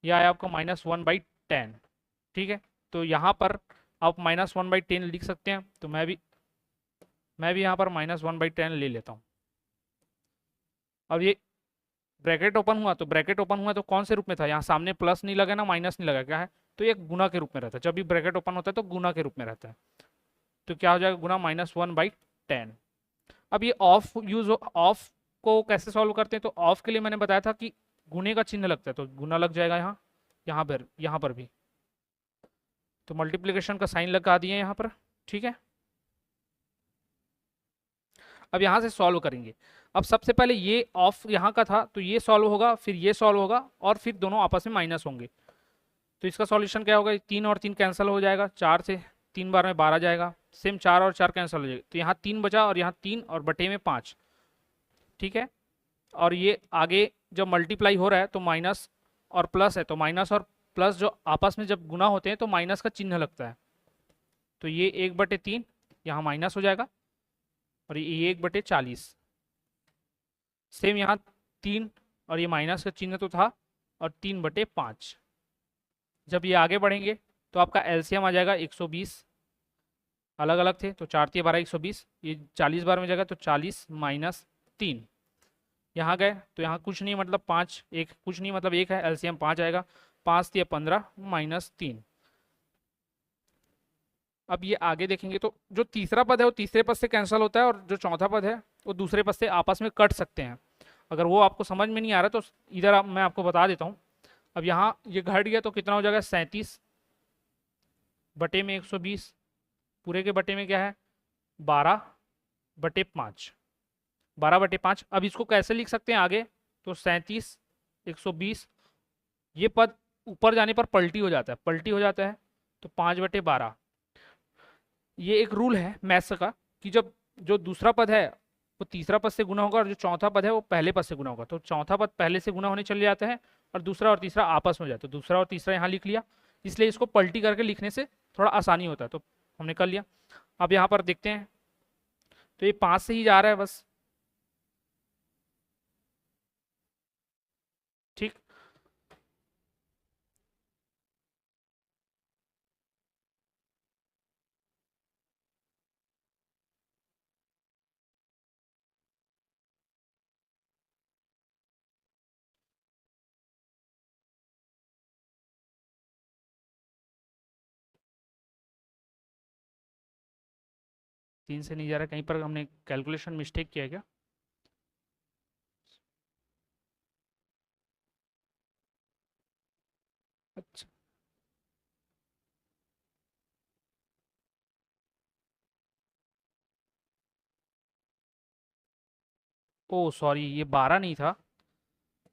यह आया आपका -1/10। ठीक है, तो यहाँ पर आप -1/10 लिख सकते हैं, तो मैं भी यहाँ पर -1/10 ले लेता हूँ। अब ये ब्रैकेट ओपन हुआ, तो ब्रैकेट ओपन हुआ तो कौन से रूप में था, यहाँ सामने प्लस नहीं लगा ना माइनस नहीं लगा, क्या है, तो ये गुना के रूप में रहता है। जब भी ब्रैकेट ओपन होता है तो गुना के रूप में रहता है, तो क्या हो जाएगा, गुना -1/10। अब ये ऑफ को कैसे सॉल्व करते हैं, तो ऑफ के लिए मैंने बताया था कि गुने का चिन्ह लगता है, तो गुना लग जाएगा यहाँ पर भी, तो मल्टीप्लिकेशन का साइन लगा दिए यहाँ पर। ठीक है, अब यहाँ से सॉल्व करेंगे। अब सबसे पहले ये ऑफ यहाँ का था तो ये सॉल्व होगा, फिर ये सॉल्व होगा, और फिर दोनों आपस में माइनस होंगे। तो इसका सॉल्यूशन क्या होगा, 3 और 3 कैंसिल हो जाएगा, 4 से 3 बार में 12 जाएगा, सेम 4 और 4 कैंसिल हो जाएगा, तो यहाँ 3 बचा और यहाँ 3 और बटे में 5। ठीक है, और ये आगे जब मल्टीप्लाई हो रहा है तो माइनस और प्लस है, तो माइनस और प्लस जो आपस में जब गुना होते हैं तो माइनस का चिन्ह लगता है, तो ये 1/3 यहाँ माइनस हो जाएगा, और ये 1/40। सेम यहाँ 3 और ये माइनस का चिन्ह तो था, और 3/5। जब ये आगे बढ़ेंगे तो आपका एलसीएम आ जाएगा 120, अलग अलग थे तो 4 × 12 120, ये 40 बार में जाएगा तो 40 - 3। यहाँ गए तो यहाँ कुछ नहीं मतलब 5, एक कुछ नहीं मतलब 1 है, एलसीएम 5 आएगा, 5 × 15 -3। अब ये आगे देखेंगे तो जो तीसरा पद है वो तीसरे पद से कैंसिल होता है, और जो चौथा पद है वो दूसरे पद से आपस में कट सकते हैं। अगर वो आपको समझ में नहीं आ रहा तो इधर मैं आपको बता देता हूँ। अब यहाँ ये घट गया तो कितना हो जाएगा, 37 बटे में 120, पूरे के बटे में क्या है 12/5, 12/5। अब इसको कैसे लिख सकते हैं आगे, तो 37 120, ये पद ऊपर जाने पर पलटी हो जाता है, तो 5/12। ये एक रूल है मैथ्स का कि जब जो दूसरा पद है वो तीसरा पद से गुना होगा और जो चौथा पद है वो पहले पद से गुना होगा, तो चौथा पद पहले से गुना होने चले जाते हैं और दूसरा और तीसरा आपस में हो जाता है, तो दूसरा और तीसरा यहाँ लिख लिया, इसलिए इसको पलटी करके लिखने से थोड़ा आसानी होता है, तो हमने कर लिया। अब यहाँ पर देखते हैं तो ये 5 से ही जा रहा है बस। ठीक, तीन से नहीं जा रहा है, कहीं पर हमने कैलकुलेशन मिस्टेक किया है क्या? अच्छा, ओ सॉरी, ये 12 नहीं था,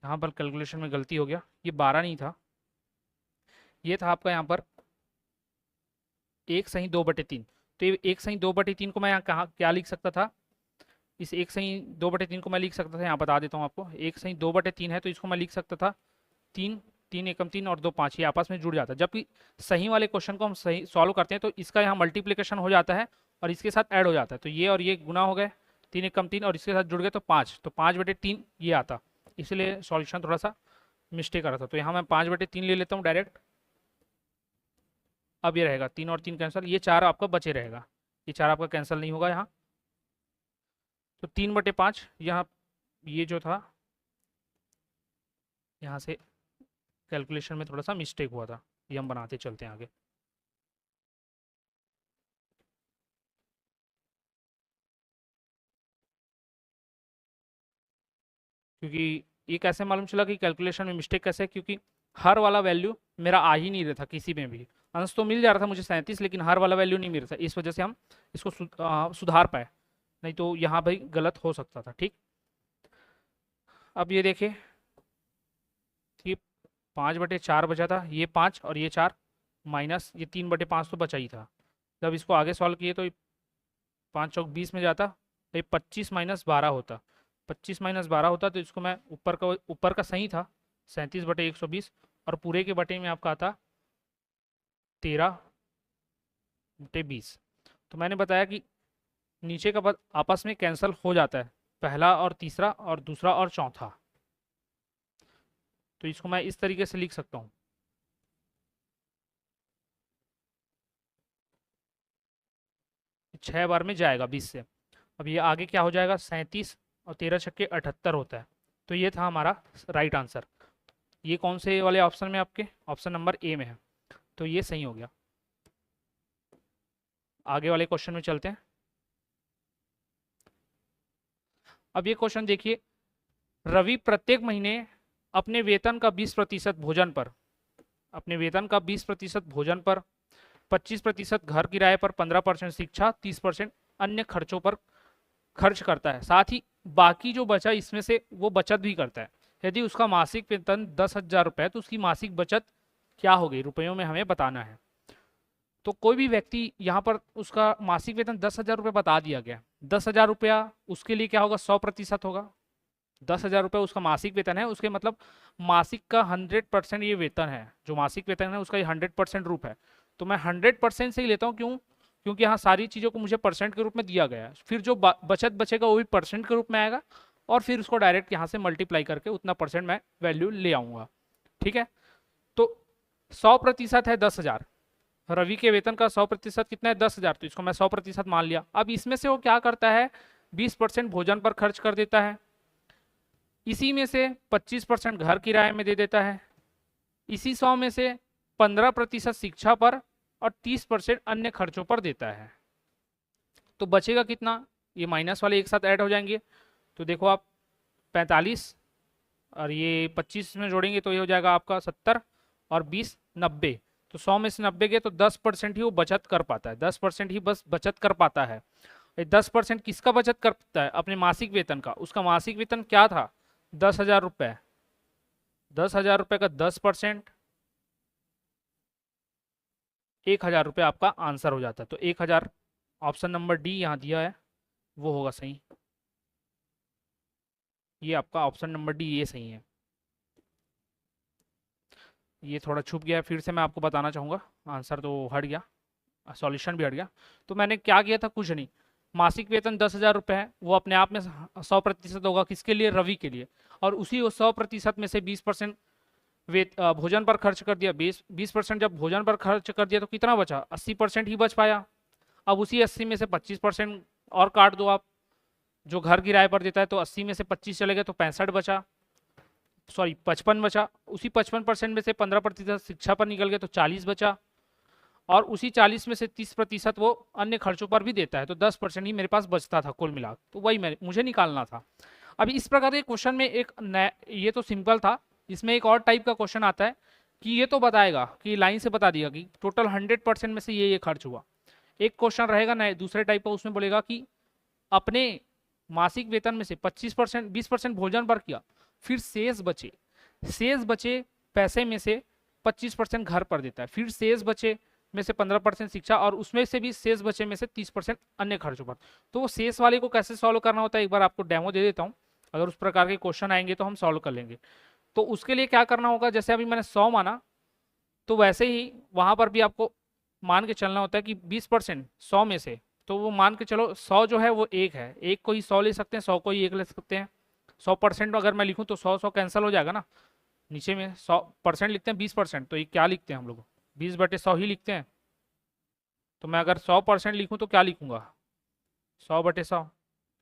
यहाँ पर कैलकुलेशन में गलती हो गया, ये 12 नहीं था, ये था आपका यहाँ पर 1/2/3। तो ये 1/2/3 को मैं यहाँ कहाँ क्या लिख सकता था, इस 1/2/3 को मैं लिख सकता था, यहाँ बता देता हूँ आपको, 1/2/3 है तो इसको मैं लिख सकता था 3, 3 एकम 3 और 2 5, ये आपस में जुड़ जाता है। जबकि सही वाले क्वेश्चन को हम सही सॉल्व करते हैं तो इसका यहाँ मल्टीप्लिकेशन हो जाता है और इसके साथ ऐड हो जाता है, तो ये और ये गुना हो गए, 3 एकम 3 और इसके साथ जुड़ गए तो 5, तो 5/3 ये आता, इसलिए सॉल्यूशन थोड़ा सा मिस्टेक आ रहा था, तो यहाँ मैं 5/3 ले लेता हूँ डायरेक्ट। अब ये रहेगा 3 और 3 कैंसिल, ये 4 आपका बचे रहेगा, ये 4 आपका कैंसिल नहीं होगा यहाँ, तो 3/5 यहाँ, ये जो था यहाँ से कैलकुलेशन में थोड़ा सा मिस्टेक हुआ था, ये हम बनाते चलते हैं आगे। क्योंकि ये कैसे मालूम चला कि कैलकुलेशन में मिस्टेक कैसे है, क्योंकि हर वाला वैल्यू मेरा आ ही नहीं रहा था किसी में भी, अंश तो मिल जा रहा था मुझे 37, लेकिन हर वाला वैल्यू नहीं मिल रहा था, इस वजह से हम इसको सुधार पाए, नहीं तो यहाँ भाई गलत हो सकता था। ठीक, अब ये देखें, ये 5/4 बचा था, ये 5 और ये 4 माइनस ये 3/5 तो बचा ही था। जब इसको आगे सॉल्व किए तो 5 चौक 20 में जाता, तो ये 25 - 12 होता, 25 - 12 होता, तो इसको मैं ऊपर का सही था 37/120 और पूरे के बटे में आपका आता 13/20। तो मैंने बताया कि नीचे का पद आपस में कैंसिल हो जाता है, पहला और तीसरा और दूसरा और चौथा। तो इसको मैं इस तरीके से लिख सकता हूँ, छह बार में जाएगा 20 से। अब ये आगे क्या हो जाएगा, 37 और 13 छक्के 78 होता है। तो ये था हमारा राइट आंसर। ये कौन से वाले ऑप्शन में, आपके ऑप्शन नंबर ए में है, तो ये सही हो गया। आगे वाले क्वेश्चन में चलते हैं। अब ये क्वेश्चन देखिए, रवि प्रत्येक महीने अपने वेतन का 20% भोजन पर, अपने वेतन का 20% भोजन पर, 25% घर किराए पर, 15% शिक्षा, 30% अन्य खर्चों पर खर्च करता है। साथ ही बाकी जो बचा इसमें से वो बचत भी करता है। यदि उसका मासिक वेतन 10,000 रुपये है तो उसकी मासिक बचत क्या होगी, रुपयों में हमें बताना है। तो कोई भी व्यक्ति यहाँ पर उसका मासिक वेतन 10,000 रुपये बता दिया गया। 10,000 रुपया उसके लिए क्या होगा, 100% होगा। 10,000 रुपये उसका मासिक वेतन है, उसके मतलब मासिक का 100% ये वेतन है, जो मासिक वेतन है उसका ये 100% रूप है। तो मैं 100% से ही लेता हूँ, क्यों, क्योंकि यहाँ सारी चीज़ों को मुझे परसेंट के रूप में दिया गया है। फिर जो बचत बचेगा वो भी परसेंट के रूप में आएगा, और फिर उसको डायरेक्ट यहाँ से मल्टीप्लाई करके उतना परसेंट मैं वैल्यू ले आऊँगा। ठीक है, तो 100% है 10,000, रवि के वेतन का 100% कितना है, 10,000, तो इसको मैं 100% मान लिया। अब इसमें से वो क्या करता है, 20% भोजन पर खर्च कर देता है, इसी में से 25% घर किराए में दे देता है, इसी 100 में से 15% शिक्षा पर और 30% अन्य खर्चों पर देता है। तो बचेगा कितना, ये माइनस वाले एक साथ ऐड हो जाएंगे। तो देखो आप 45 और ये 25 में जोड़ेंगे तो ये हो जाएगा आपका 70 और 20 90। तो 100 में से 90 गए तो 10% ही वो बचत कर पाता है, 10% ही बस बचत कर पाता है। 10% किसका बचत करता है, अपने मासिक वेतन का। उसका मासिक वेतन क्या था, 10,000 रुपये। 10,000 रुपये का 10% 1,000 रुपये आपका आंसर हो जाता है। तो 1,000 ऑप्शन नंबर डी यहाँ दिया है वो होगा सही। ये आपका ऑप्शन नंबर डी ये सही है। ये थोड़ा छुप गया है, फिर से मैं आपको बताना चाहूँगा। आंसर तो हट गया, सॉल्यूशन भी हट गया। तो मैंने क्या किया था, कुछ नहीं। मासिक वेतन 10,000 रुपये है, वो अपने आप में 100% होगा, किसके लिए, रवि के लिए। और उसी 100% में से 20% भोजन पर खर्च कर दिया। 20% जब भोजन पर खर्च कर दिया तो कितना बचा, 80% ही बच पाया। अब उसी 80 में से 25% और काट दो आप, जो घर किराए पर देता है। तो 80 में से 25 चले गए तो 65 बचा, सॉरी 55 बचा। उसी 55% में से 15% शिक्षा पर निकल गए तो 40 बचा, और उसी 40 में से 30% वो अन्य खर्चों पर भी देता है। तो 10% ही मेरे पास बचता था कुल मिला, तो वही मुझे निकालना था। अभी इस प्रकार के क्वेश्चन में एक नया, ये तो सिंपल था, इसमें एक और टाइप का क्वेश्चन आता है कि ये तो बताएगा कि लाइन से बता दिया कि टोटल 100% में से ये खर्च हुआ। एक क्वेश्चन रहेगा नए दूसरे टाइप का, उसमें बोलेगा कि अपने मासिक वेतन में से 25% 20% भोजन पर किया, फिर शेष बचे पैसे में से 25% घर पर देता है, फिर शेष बचे में से 15% शिक्षा, और उसमें से भी शेष बचे में से 30% अन्य खर्चों पर। तो वो शेष वाले को कैसे सॉल्व करना होता है, एक बार आपको डेमो दे देता हूँ। अगर उस प्रकार के क्वेश्चन आएंगे तो हम सॉल्व कर लेंगे। तो उसके लिए क्या करना होगा, जैसे अभी मैंने 100 माना, तो वैसे ही वहां पर भी आपको मान के चलना होता है कि 20% 100 में से, तो वो मान के चलो 100 जो है वो एक है, एक को ही 100 ले सकते हैं, 100 को ही एक ले सकते हैं। 100% अगर मैं लिखूं तो 100 कैंसिल हो जाएगा ना, नीचे में 100% लिखते हैं 20%, तो ये क्या लिखते हैं हम लोग, 20/100 ही लिखते हैं। तो मैं अगर 100% लिखूं तो क्या लिखूंगा, 100/100।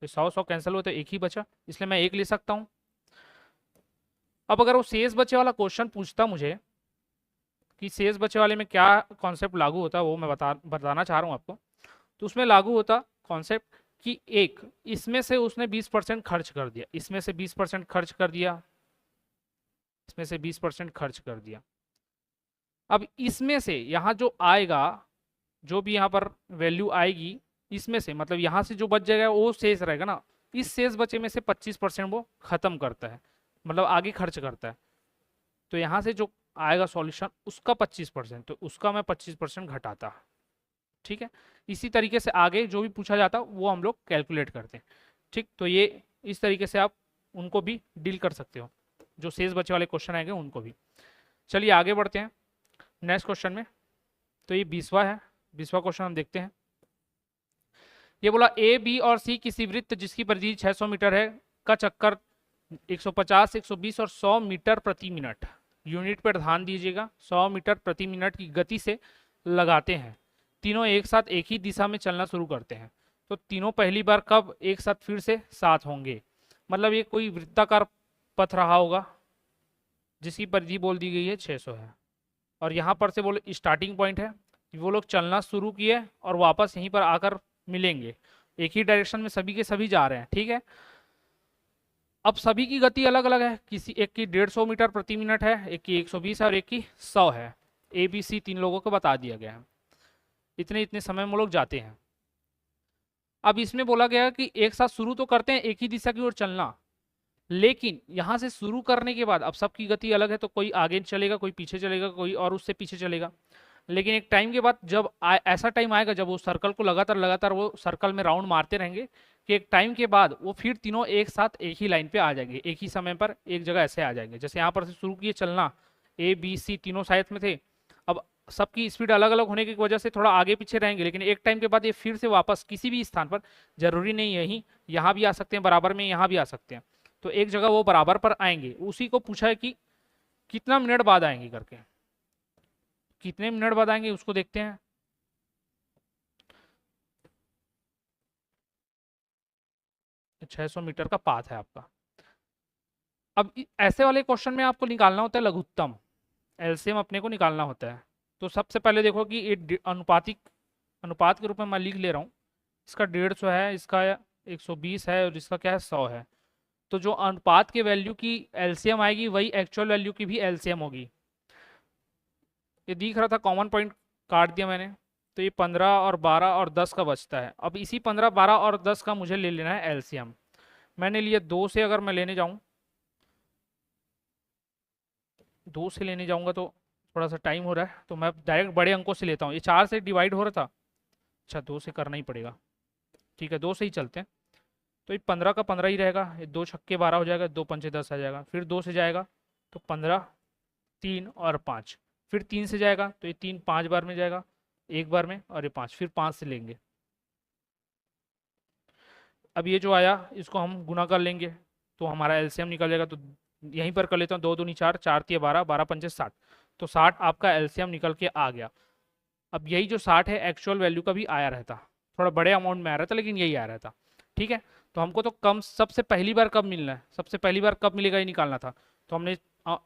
तो 100 कैंसिल हुआ तो एक ही बचा, इसलिए मैं एक ले सकता हूँ। अब अगर वो शेष बचे वाला क्वेश्चन पूछता मुझे कि शेष बचे वाले में क्या कॉन्सेप्ट लागू होता है, वो मैं बताना चाह रहा हूँ आपको। तो उसमें लागू होता कॉन्सेप्ट कि एक, इसमें से उसने 20% खर्च कर दिया, इसमें से 20% खर्च कर दिया, इसमें से 20% खर्च कर दिया। अब इसमें से यहाँ जो आएगा, जो भी यहाँ पर वैल्यू आएगी, इसमें से मतलब यहाँ से जो बच जाएगा वो शेष रहेगा ना। इस शेष बचे में से 25% वो खत्म करता है, मतलब आगे खर्च करता है। तो यहाँ से जो आएगा सॉल्यूशन उसका 25%, तो उसका मैं 25% घटाता। ठीक है, इसी तरीके से आगे जो भी पूछा जाता वो हम लोग कैलकुलेट करते हैं। ठीक, तो ये इस तरीके से आप उनको भी डील कर सकते हो, जो शेष बचे वाले क्वेश्चन आएंगे उनको भी। चलिए आगे बढ़ते हैं नेक्स्ट क्वेश्चन में। तो ये 20वां है, 20वां क्वेश्चन हम देखते हैं। ये बोला ए बी और सी किसी वृत्त जिसकी परिधि 600 मीटर है का चक्कर 150, 120 और 100 मीटर प्रति मिनट, यूनिट पर ध्यान दीजिएगा, 100 मीटर प्रति मिनट की गति से लगाते हैं। तीनों एक साथ एक ही दिशा में चलना शुरू करते हैं। तो तीनों पहली बार कब एक साथ फिर से साथ होंगे? मतलब ये कोई वृत्ताकार पथ रहा होगा जिसकी परिधि बोल दी गई है 600 है, और यहाँ पर से वो स्टार्टिंग पॉइंट है, वो लोग चलना शुरू किए और वापस यहीं पर आकर मिलेंगे। एक ही डायरेक्शन में सभी के सभी जा रहे हैं, ठीक है। अब सभी की गति अलग अलग है, किसी एक की 150 मीटर प्रति मिनट है, एक की 120 है और एक की 100 है। ए बी सी तीन लोगों को बता दिया गया है, इतने इतने समय में वो लोग जाते हैं। अब इसमें बोला गया कि एक साथ शुरू तो करते हैं एक ही दिशा की ओर चलना, लेकिन यहाँ से शुरू करने के बाद अब सबकी गति अलग है, तो कोई आगे चलेगा, कोई पीछे चलेगा, कोई और उससे पीछे चलेगा। लेकिन एक टाइम के बाद जब ऐसा टाइम आएगा जब वो सर्कल को लगातार वो सर्कल में राउंड मारते रहेंगे कि एक टाइम के बाद वो फिर तीनों एक साथ एक ही लाइन पे आ जाएंगे, एक ही समय पर एक जगह ऐसे आ जाएंगे। जैसे यहाँ पर से शुरू किए चलना, ए बी सी तीनों साइड में थे, अब सबकी स्पीड अलग अलग होने की वजह से थोड़ा आगे पीछे रहेंगे, लेकिन एक टाइम के बाद ये फिर से वापस किसी भी स्थान पर, जरूरी नहीं यहीं, यहाँ भी आ सकते हैं बराबर में, यहाँ भी आ सकते हैं, तो एक जगह वो बराबर पर आएंगे। उसी को पूछा है कि कितना मिनट बाद आएंगे करके, कितने मिनट बाद आएंगे उसको देखते हैं। छह 600 मीटर का पाथ है आपका। अब ऐसे वाले क्वेश्चन में आपको निकालना होता है लघुत्तम, एलसीएम अपने को निकालना होता है। तो सबसे पहले देखो कि ये अनुपात के रूप में मैं लिख ले रहा हूँ, इसका 150 है, इसका 120 है और इसका क्या है 100 है। तो जो अनुपात के वैल्यू की एलसीएम आएगी वही एक्चुअल वैल्यू की भी एलसीएम होगी। ये दिख रहा था, कॉमन पॉइंट काट दिया मैंने, तो ये 15 और 12 और 10 का बचता है। अब इसी 15, 12 और 10 का मुझे ले लेना है एलसीएम। मैंने लिया 2 से, अगर मैं लेने जाऊं 2 से लेने जाऊंगा तो थोड़ा सा टाइम हो रहा है, तो मैं डायरेक्ट बड़े अंकों से लेता हूँ। ये 4 से डिवाइड हो रहा था, अच्छा 2 से करना ही पड़ेगा, ठीक है 2 से ही चलते हैं। तो ये 15 का 15 ही रहेगा, ये 2 छक्के 12 हो जाएगा, 2 पंचे 10 आ जाएगा, फिर 2 से जाएगा तो 15, 3 और 5, फिर 3 से जाएगा तो ये 3 5 बार में जाएगा, एक बार में, और ये 5, फिर 5 से लेंगे। अब ये जो आया इसको हम गुना कर लेंगे तो हमारा एलसीएम निकल जाएगा। तो यहीं पर कर लेता हूँ, 2 दूनी 4, 4 तिया 12, 12 पंचे 60, तो 60 आपका एलसीएम निकल के आ गया। अब यही जो 60 है एक्चुअल वैल्यू का भी आया रहता, थोड़ा बड़े अमाउंट में आ रहा था लेकिन यही आ रहा था, ठीक है। तो हमको तो कम सबसे पहली बार कब मिलना है, सबसे पहली बार कब मिलेगा ये निकालना था। तो हमने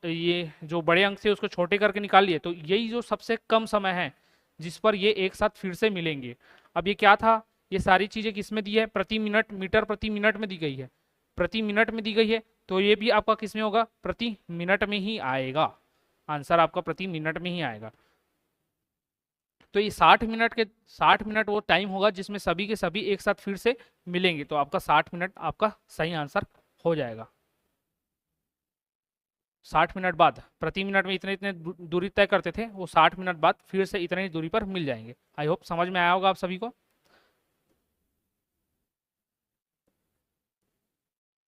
ये जो बड़े अंक से उसको छोटे करके निकाल लिए, तो यही जो सबसे कम समय है जिस पर ये एक साथ फिर से मिलेंगे। अब ये क्या था, ये सारी चीज़ें किस में दी है, प्रति मिनट, मीटर प्रति मिनट में दी गई है, प्रति मिनट में दी गई है, तो ये भी आपका किस में होगा, प्रति मिनट में ही आएगा, आंसर आपका प्रति मिनट में ही आएगा। तो ये 60 मिनट वो टाइम होगा जिसमें सभी के सभी एक साथ फिर से मिलेंगे, तो आपका 60 मिनट आपका सही आंसर हो जाएगा। 60 मिनट बाद, प्रति मिनट में इतने इतने दूरी तय करते थे, वो 60 मिनट बाद फिर से इतनी ही दूरी पर मिल जाएंगे। आई होप समझ में आया होगा आप सभी को।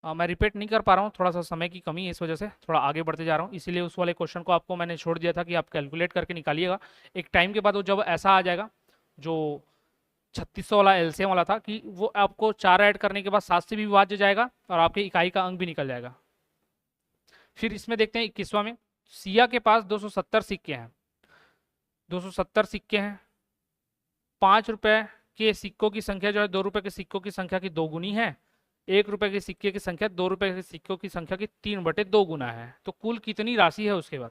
मैं रिपीट नहीं कर पा रहा हूँ, थोड़ा सा समय की कमी है, इस वजह से थोड़ा आगे बढ़ते जा रहा हूँ, इसीलिए उस वाले क्वेश्चन को आपको मैंने छोड़ दिया था कि आप कैलकुलेट करके निकालिएगा। एक टाइम के बाद वो जब ऐसा आ जाएगा, जो 3600 वाला एलसीएम वाला था, कि वो आपको 4 ऐड करने के बाद 7 से भी विभाज्य जाएगा और आपके इकाई का अंक भी निकल जाएगा। फिर इसमें देखते हैं 21वां में, सिया के पास 270 सिक्के हैं, 270 सिक्के हैं, 5 रुपए के सिक्कों की संख्या जो है 2 रुपए के सिक्कों की संख्या की 2 गुनी है, 1 रुपए के सिक्के की संख्या 2 रुपए के सिक्कों की संख्या की 3/2 गुना है। तो कुल कितनी राशि है उसके बाद,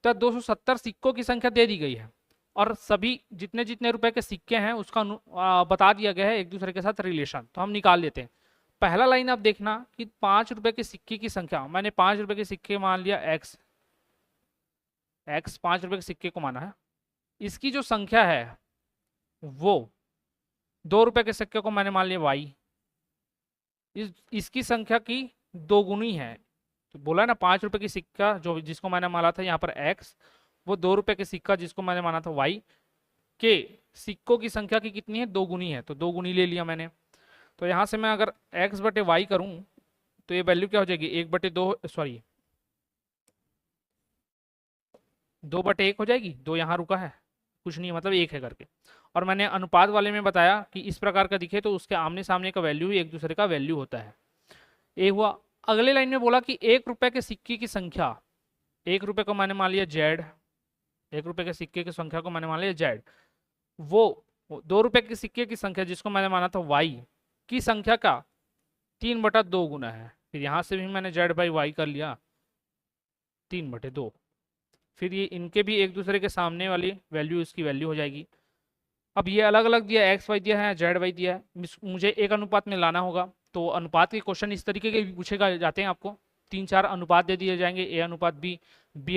तो 270 सिक्कों की संख्या दे दी गई है और सभी जितने जितने रुपए के सिक्के हैं उसका बता दिया गया है एक दूसरे के साथ रिलेशन। तो हम निकाल लेते हैं। पहला लाइन आप देखना कि 5 रुपए के सिक्के की संख्या, मैंने 5 रुपए के सिक्के मान लिया x 5 रुपए के सिक्के को माना है, इसकी जो संख्या है वो 2 रुपए के सिक्के को मैंने मान लिया y, इसकी संख्या की 2 गुनी है। तो बोला ना 5 रुपए की सिक्का जो जिसको मैंने माना था यहाँ पर x, वो 2 रुपए के सिक्का जिसको मैंने माना था y के सिक्कों की संख्या की कितनी है, 2 गुनी है, तो 2 गुनी ले लिया मैंने। तो यहाँ से मैं अगर x बटे वाई करूँ तो ये वैल्यू क्या हो जाएगी, 2/1 हो जाएगी, 2 यहाँ रुका है कुछ नहीं, मतलब 1 है करके, और मैंने अनुपात वाले में बताया कि इस प्रकार का दिखे तो उसके आमने सामने का वैल्यू ही एक दूसरे का वैल्यू होता है। ये हुआ। अगले लाइन में बोला कि 1 रुपए के सिक्के की संख्या, 1 रुपए को मैंने मान लिया जेड, 1 रुपए के सिक्के की संख्या को मैंने मान लिया जेड, वो 2 रुपए के सिक्के की संख्या जिसको मैंने माना था वाई की संख्या का 3/2 गुना है। फिर यहाँ से भी मैंने जेड बाई वाई कर लिया 3/2। फिर ये इनके भी एक दूसरे के सामने वाली वैल्यू इसकी वैल्यू हो जाएगी। अब ये अलग अलग दिया, एक्स वाई दिया है, जेड वाई दिया है, मुझे एक अनुपात में लाना होगा। तो अनुपात के क्वेश्चन इस तरीके के भी पूछेगा जाते हैं, आपको 3-4 अनुपात दे दिए जाएंगे, ए अनुपात बी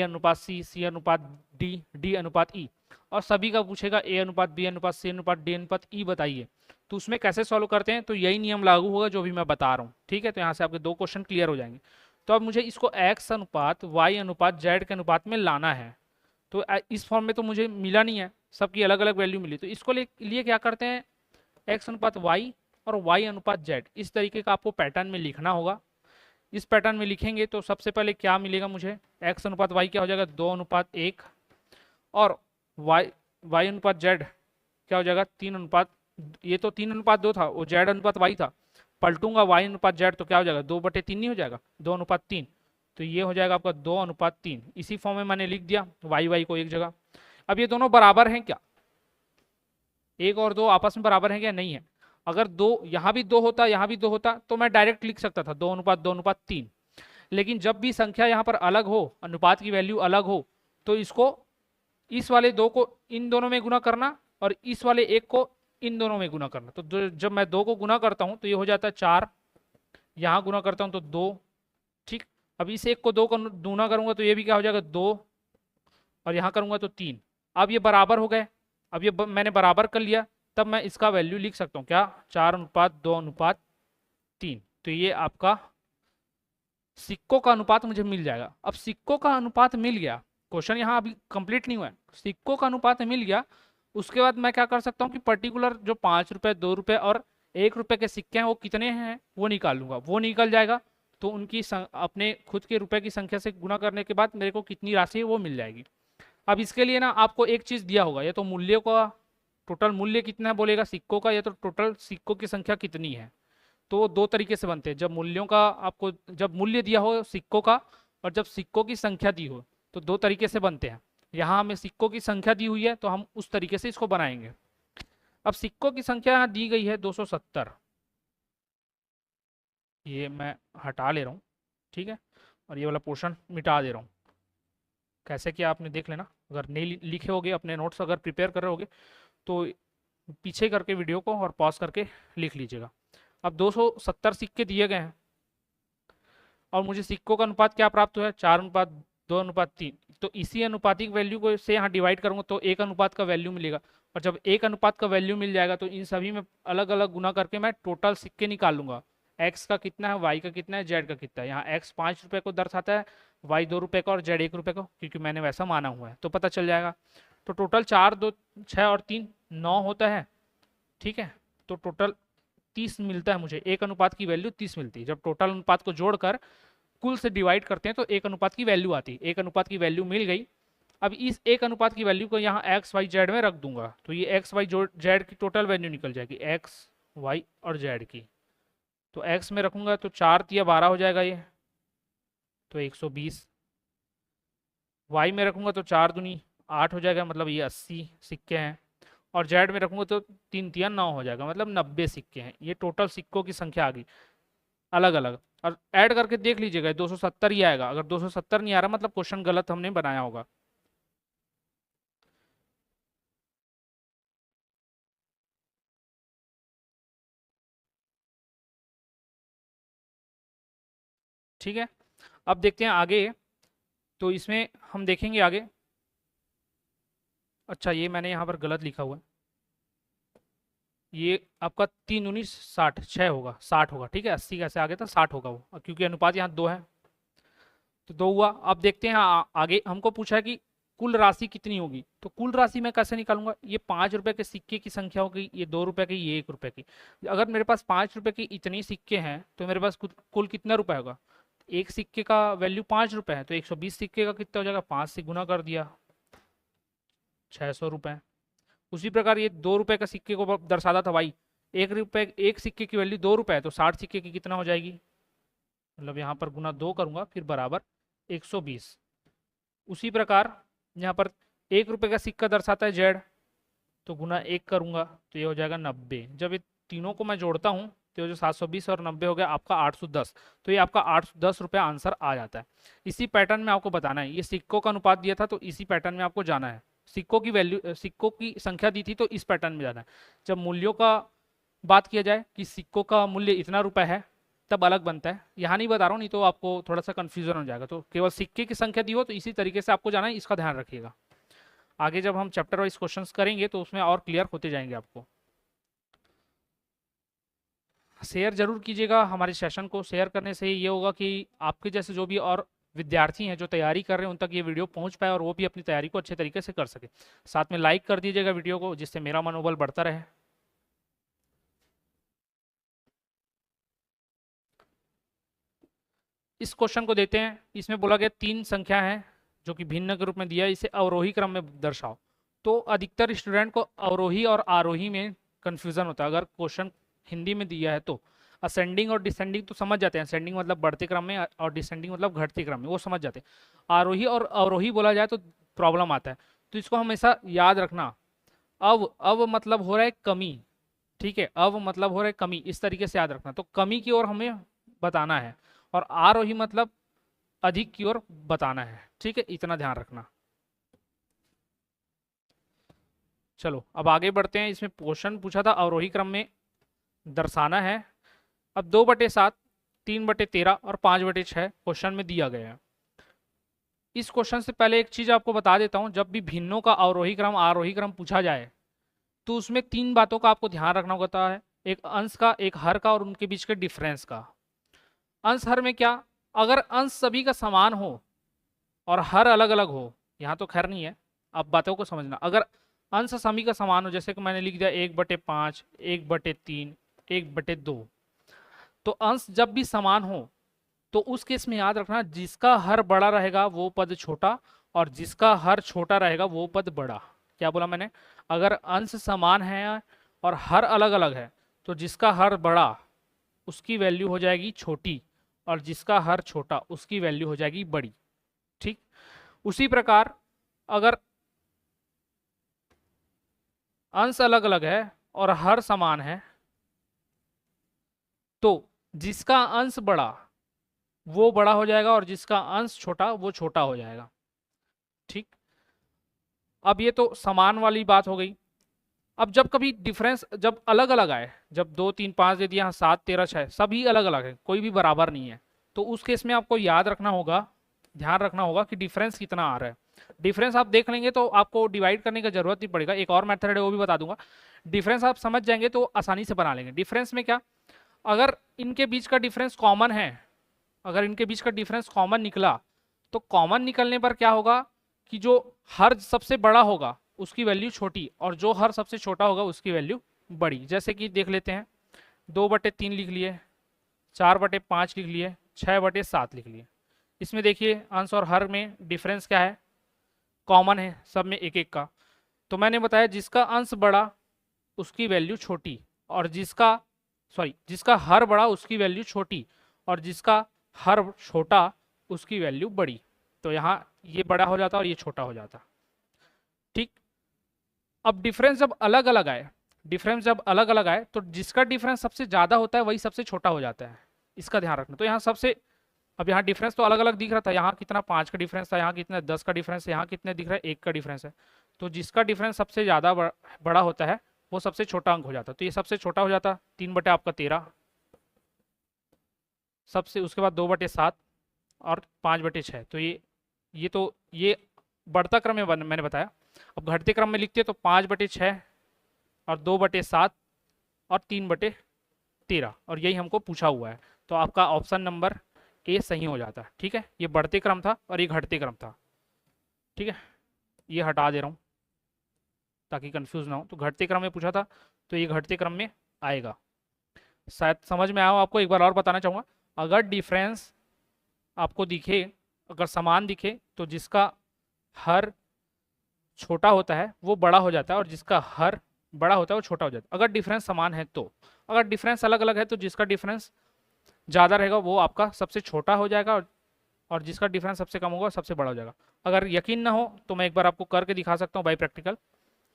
अनुपात सी अनुपात डी अनुपात ई, और सभी का पूछेगा ए अनुपात बी अनुपात सी अनुपात डी अनुपात ई बताइए। तो उसमें कैसे सॉल्व करते हैं, तो यही नियम लागू होगा जो भी मैं बता रहा हूँ, ठीक है। तो यहाँ से आपके 2 क्वेश्चन क्लियर हो जाएंगे। तो अब मुझे इसको एक्स अनुपात वाई अनुपात जेड के अनुपात में लाना है। तो इस फॉर्म में तो मुझे मिला नहीं है, सबकी अलग अलग वैल्यू मिली। तो इसको लिए क्या करते हैं, एक्स अनुपात वाई और वाई अनुपात जेड, इस तरीके का आपको पैटर्न में लिखना होगा। इस पैटर्न में लिखेंगे तो सबसे पहले क्या मिलेगा मुझे, एक्स अनुपात वाई क्या हो जाएगा 2:1, और वाई अनुपात जेड क्या हो जाएगा 3:, ये तो 3:2 था, वो जेड अनुपात वाई था, पलटूंगा वाई अनुपात जेड तो क्या हो जाएगा 2/3 नहीं हो जाएगा, 2:3। तो ये हो जाएगा आपका 2:3। इसी फॉर्म में मैंने लिख दिया वाई को एक जगह। अब ये दोनों बराबर हैं क्या, 1 और 2 आपस में बराबर हैं क्या, नहीं है। अगर 2 यहाँ भी 2 होता, यहाँ भी 2 होता, तो मैं डायरेक्ट लिख सकता था 2:2:3। लेकिन जब भी संख्या यहाँ पर अलग हो, अनुपात की वैल्यू अलग हो, तो इसको इस वाले 2 को इन दोनों में गुना करना और इस वाले 1 को इन दोनों में गुना करना। तो जब मैं 2 को गुना करता हूँ तो ये हो जाता है 4, यहाँ गुना करता हूँ तो 2, ठीक। अब इस 1 को 2 को गुना करूंगा तो ये भी क्या हो जाएगा 2, और यहाँ करूंगा तो 3। अब ये बराबर हो गए। अब ये मैंने बराबर कर लिया, तब मैं इसका वैल्यू लिख सकता हूँ क्या 4:2:3। तो ये आपका सिक्कों का अनुपात मुझे मिल जाएगा। अब सिक्कों का अनुपात मिल गया, क्वेश्चन यहाँ अभी कंप्लीट नहीं हुआ है, सिक्कों का अनुपात मिल गया। उसके बाद मैं क्या कर सकता हूँ कि पर्टिकुलर जो 5 रुपए 2 रुपए और 1 रुपए के सिक्के हैं वो कितने हैं वो निकाल लूंगा, वो निकल जाएगा। तो उनकी अपने खुद के रुपए की संख्या से गुना करने के बाद मेरे को कितनी राशि है वो मिल जाएगी। अब इसके लिए ना आपको एक चीज दिया होगा, या तो मूल्य का टोटल मूल्य कितना है बोलेगा सिक्कों का, या तो टोटल सिक्कों की संख्या कितनी है। तो 2 तरीके से बनते हैं, जब मूल्यों का आपको जब मूल्य दिया हो सिक्कों का और जब सिक्कों की संख्या दी हो, तो 2 तरीके से बनते हैं। यहाँ हमें सिक्कों की संख्या दी हुई है तो हम उस तरीके से इसको बनाएंगे। अब सिक्कों की संख्या यहाँ दी गई है 270, ये मैं हटा ले रहा हूँ, ठीक है, और ये वाला पोर्शन मिटा दे रहा हूँ। कैसे किया आपने देख लेना, अगर नहीं लिखे होगे अपने नोट्स अगर प्रिपेयर कर रहे होगे तो पीछे करके वीडियो को और पॉज करके लिख लीजिएगा। अब 270 सिक्के दिए गए हैं और मुझे सिक्कों का अनुपात क्या प्राप्त हुआ है 4:2:3। तो इसी अनुपातिक वैल्यू को से यहाँ डिवाइड करूंगा तो 1 अनुपात का वैल्यू मिलेगा, और जब 1 अनुपात का वैल्यू मिल जाएगा तो इन सभी में अलग अलग गुना करके मैं टोटल सिक्के निकाल लूंगा, एक्स का कितना है, वाई का कितना है, जेड का कितना है। यहाँ एक्स 5 रुपये को दर्शाता है, वाई 2 रुपये का और जेड 1 रुपये को, क्योंकि मैंने वैसा माना हुआ है, तो पता चल जाएगा। तो टोटल 4 2 6 और 3 9 होता है, ठीक है। तो टोटल 30 मिलता है मुझे, 1 अनुपात की वैल्यू 30 मिलती है। जब टोटल अनुपात को जोड़कर कुल से डिवाइड करते हैं तो 1 अनुपात की वैल्यू आती है। 1 अनुपात की वैल्यू मिल गई। अब इस 1 अनुपात की वैल्यू को यहाँ एक्स वाई जेड में रख दूंगा, तो ये एक्स वाई जेड की टोटल वैल्यू निकल जाएगी, एक्स वाई और जेड की। तो एक्स में रखूंगा तो 4 × 12 हो जाएगा ये, तो 120। वाई में रखूंगा तो 4 दूनी 8 हो जाएगा, मतलब ये 80 सिक्के हैं। और जेड में रखूंगा तो 3 × 9 हो जाएगा, मतलब 90 सिक्के हैं। ये टोटल सिक्कों की संख्या आ गई अलग अलग। और ऐड करके देख लीजिएगा 270 ही आएगा। अगर 270 नहीं आ रहा मतलब क्वेश्चन गलत हमने बनाया होगा। ठीक है, अब देखते हैं आगे। तो इसमें हम देखेंगे आगे। अच्छा, ये मैंने यहाँ पर गलत लिखा हुआ है, ये आपका 3 × 19 60 6 होगा, 60 होगा, ठीक है। 80 कैसे आ गया था, 60 होगा वो, क्योंकि अनुपात यहाँ 2 है, तो 2 हुआ। अब देखते हैं आगे हमको पूछा है कि कुल राशि कितनी होगी। तो कुल राशि मैं कैसे निकालूंगा, ये 5 रुपए के सिक्के की संख्या होगी, ये 2 रुपए की, ये 1 रुपए की। अगर मेरे पास 5 रुपए की इतनी सिक्के हैं तो मेरे पास कुल कितना रुपए होगा, एक सिक्के का वैल्यू 5 रुपए है, तो 120 सिक्के का कितना हो जाएगा, 5 से गुना कर दिया 600 रुपए। उसी प्रकार ये 2 रुपए का सिक्के को दर्शाता था भाई, 1 रुपए, एक सिक्के की वैल्यू 2 रुपए है, तो 60 सिक्के की कितना हो जाएगी, मतलब यहाँ पर गुना 2 करूंगा फिर बराबर 120। उसी प्रकार यहाँ पर 1 रुपए का सिक्का दर्शाता है जेड, तो गुना 1 करूंगा तो ये हो जाएगा 90। जब ये तीनों को मैं जोड़ता हूँ तो जो 720 और 90 हो गया आपका 810, तो ये आपका 810 रुपये आंसर आ जाता है। इसी पैटर्न में आपको बताना है, ये सिक्कों का अनुपात दिया था तो इसी पैटर्न में आपको जाना है। सिक्कों की वैल्यू, सिक्कों की संख्या दी थी तो इस पैटर्न में जाना है। जब मूल्यों का बात किया जाए कि सिक्कों का मूल्य इतना रुपए है तब अलग बनता है, यहाँ नहीं बता रहा हूँ, नहीं तो आपको थोड़ा सा कन्फ्यूजन हो जाएगा। तो केवल सिक्के की संख्या दी हो तो इसी तरीके से आपको जाना है, इसका ध्यान रखिएगा। आगे जब हम चैप्टर वाइज क्वेश्चंस करेंगे तो उसमें और क्लियर होते जाएंगे आपको। शेयर जरूर कीजिएगा हमारे सेशन को, शेयर करने से ये होगा कि आपके जैसे जो भी और विद्यार्थी हैं जो तैयारी कर रहे हैं उन तक ये वीडियो पहुंच पाए और वो भी अपनी तैयारी को अच्छे तरीके से कर सके। साथ में लाइक कर दीजिएगा वीडियो को, जिससे मेरा मनोबल बढ़ता रहे। इस क्वेश्चन को देते हैं। इसमें बोला गया 3 संख्या है जो कि भिन्न के रूप में दिया है, इसे अवरोही क्रम में दर्शाओ। तो अधिकतर स्टूडेंट को अवरोही और आरोही में कंफ्यूजन होता है। अगर क्वेश्चन हिंदी में दिया है तो असेंडिंग और डिसेंडिंग तो समझ जाते हैं, असेंडिंग मतलब बढ़ते क्रम में और डिसेंडिंग मतलब घटते क्रम में, वो समझ जाते हैं। आरोही और अवरोही बोला जाए तो प्रॉब्लम आता है, तो इसको हमेशा याद रखना। अव मतलब हो रहा है कमी, ठीक है, अव मतलब हो रहा है कमी, इस तरीके से याद रखना। तो कमी की ओर हमें बताना है और आरोही मतलब अधिक की ओर बताना है, ठीक है, इतना ध्यान रखना। चलो अब आगे बढ़ते हैं। इसमें क्वेश्चन पूछा था अवरोही क्रम में दर्शाना है। अब 2/7, 3/13 और 5/6 क्वेश्चन में दिया गया है। इस क्वेश्चन से पहले एक चीज आपको बता देता हूं, जब भी भिन्नों का अवरोही क्रम आरोही क्रम पूछा जाए तो उसमें 3 बातों का आपको ध्यान रखना होता है, एक अंश का, एक हर का और उनके बीच के डिफरेंस का। अंश हर में क्या, अगर अंश सभी का समान हो और हर अलग अलग हो, यहाँ तो खैर नहीं है, आप बातों को समझना। अगर अंश सभी का समान हो, जैसे कि मैंने लिख दिया 1/5, 1/3, 1/2, तो अंश जब भी समान हो तो उस केस में याद रखना जिसका हर बड़ा रहेगा वो पद छोटा और जिसका हर छोटा रहेगा वो पद बड़ा। क्या बोला मैंने, अगर अंश समान है और हर अलग अलग है तो जिसका हर बड़ा उसकी वैल्यू हो जाएगी छोटी और जिसका हर छोटा उसकी वैल्यू हो जाएगी बड़ी, ठीक। उसी प्रकार अगर अंश अलग अलग है और हर समान है तो जिसका अंश बड़ा वो बड़ा हो जाएगा और जिसका अंश छोटा वो छोटा हो जाएगा, ठीक। अब ये तो समान वाली बात हो गई। अब जब कभी डिफरेंस जब अलग अलग आए, जब 2, 3, 5 दे दिया, 7, 13, 6 सभी अलग अलग है, कोई भी बराबर नहीं है, तो उस केस में आपको याद रखना होगा, ध्यान रखना होगा कि डिफरेंस कितना आ रहा है। डिफरेंस आप देख लेंगे तो आपको डिवाइड करने की जरूरत नहीं पड़ेगा, एक और मेथड है वो भी बता दूंगा। डिफरेंस आप समझ जाएंगे तो आसानी से बना लेंगे। डिफरेंस में क्या, अगर इनके बीच का डिफरेंस कॉमन है, अगर इनके बीच का डिफरेंस कॉमन निकला तो कॉमन निकलने पर क्या होगा कि जो हर सबसे बड़ा होगा उसकी वैल्यू छोटी और जो हर सबसे छोटा होगा उसकी वैल्यू बड़ी। जैसे कि देख लेते हैं, 2/3 लिख लिए, 4/5 लिख लिए, 6/7 लिख लिए। इसमें देखिए अंश और हर में डिफरेंस क्या है, कॉमन है, सब में एक एक का। तो मैंने बताया जिसका अंश बड़ा उसकी वैल्यू छोटी और जिसका हर बड़ा उसकी वैल्यू छोटी और जिसका हर छोटा उसकी वैल्यू बड़ी। तो यहाँ ये बड़ा हो जाता और ये छोटा हो जाता, ठीक। अब डिफरेंस जब अलग अलग आए तो जिसका डिफरेंस सबसे ज्यादा होता है वही सबसे छोटा हो जाता है, इसका ध्यान रखना। तो यहाँ सबसे, अब यहाँ डिफरेंस तो अलग अलग दिख रहा था, यहाँ कितना 5 का डिफरेंस था, यहाँ कितना 10 का डिफरेंस है, यहाँ कितने दिख रहा है 1 का डिफरेंस है। तो जिसका डिफरेंस सबसे ज्यादा बड़ा होता है वो सबसे छोटा अंक हो जाता, तो ये सबसे छोटा हो जाता 3/13 सबसे, उसके बाद 2/7 और 5/6। तो ये बढ़ता क्रम में मैंने बताया। अब घटते क्रम में लिखते हैं तो 5/6 और 2/7 और 3/13 और यही हमको पूछा हुआ है, तो आपका ऑप्शन नंबर ए सही हो जाता है, ठीक है। ये बढ़ते क्रम था और ये घटते क्रम था, ठीक है। ये हटा दे रहा हूँ ताकि कंफ्यूज ना हो। तो घटते क्रम में पूछा था तो ये घटते क्रम में आएगा। शायद समझ में आया हो आपको। एक बार और बताना चाहूँगा, अगर डिफरेंस आपको दिखे, अगर समान दिखे तो जिसका हर छोटा होता है वो बड़ा हो जाता है और जिसका हर बड़ा होता है वो छोटा हो जाता है, अगर डिफरेंस समान है तो। अगर डिफरेंस अलग अलग है तो जिसका डिफरेंस ज़्यादा रहेगा वो आपका सबसे छोटा हो जाएगा, और जिसका डिफरेंस सबसे कम होगा सबसे बड़ा हो जाएगा। अगर यकीन ना हो तो मैं एक बार आपको करके दिखा सकता हूँ बाई प्रैक्टिकल,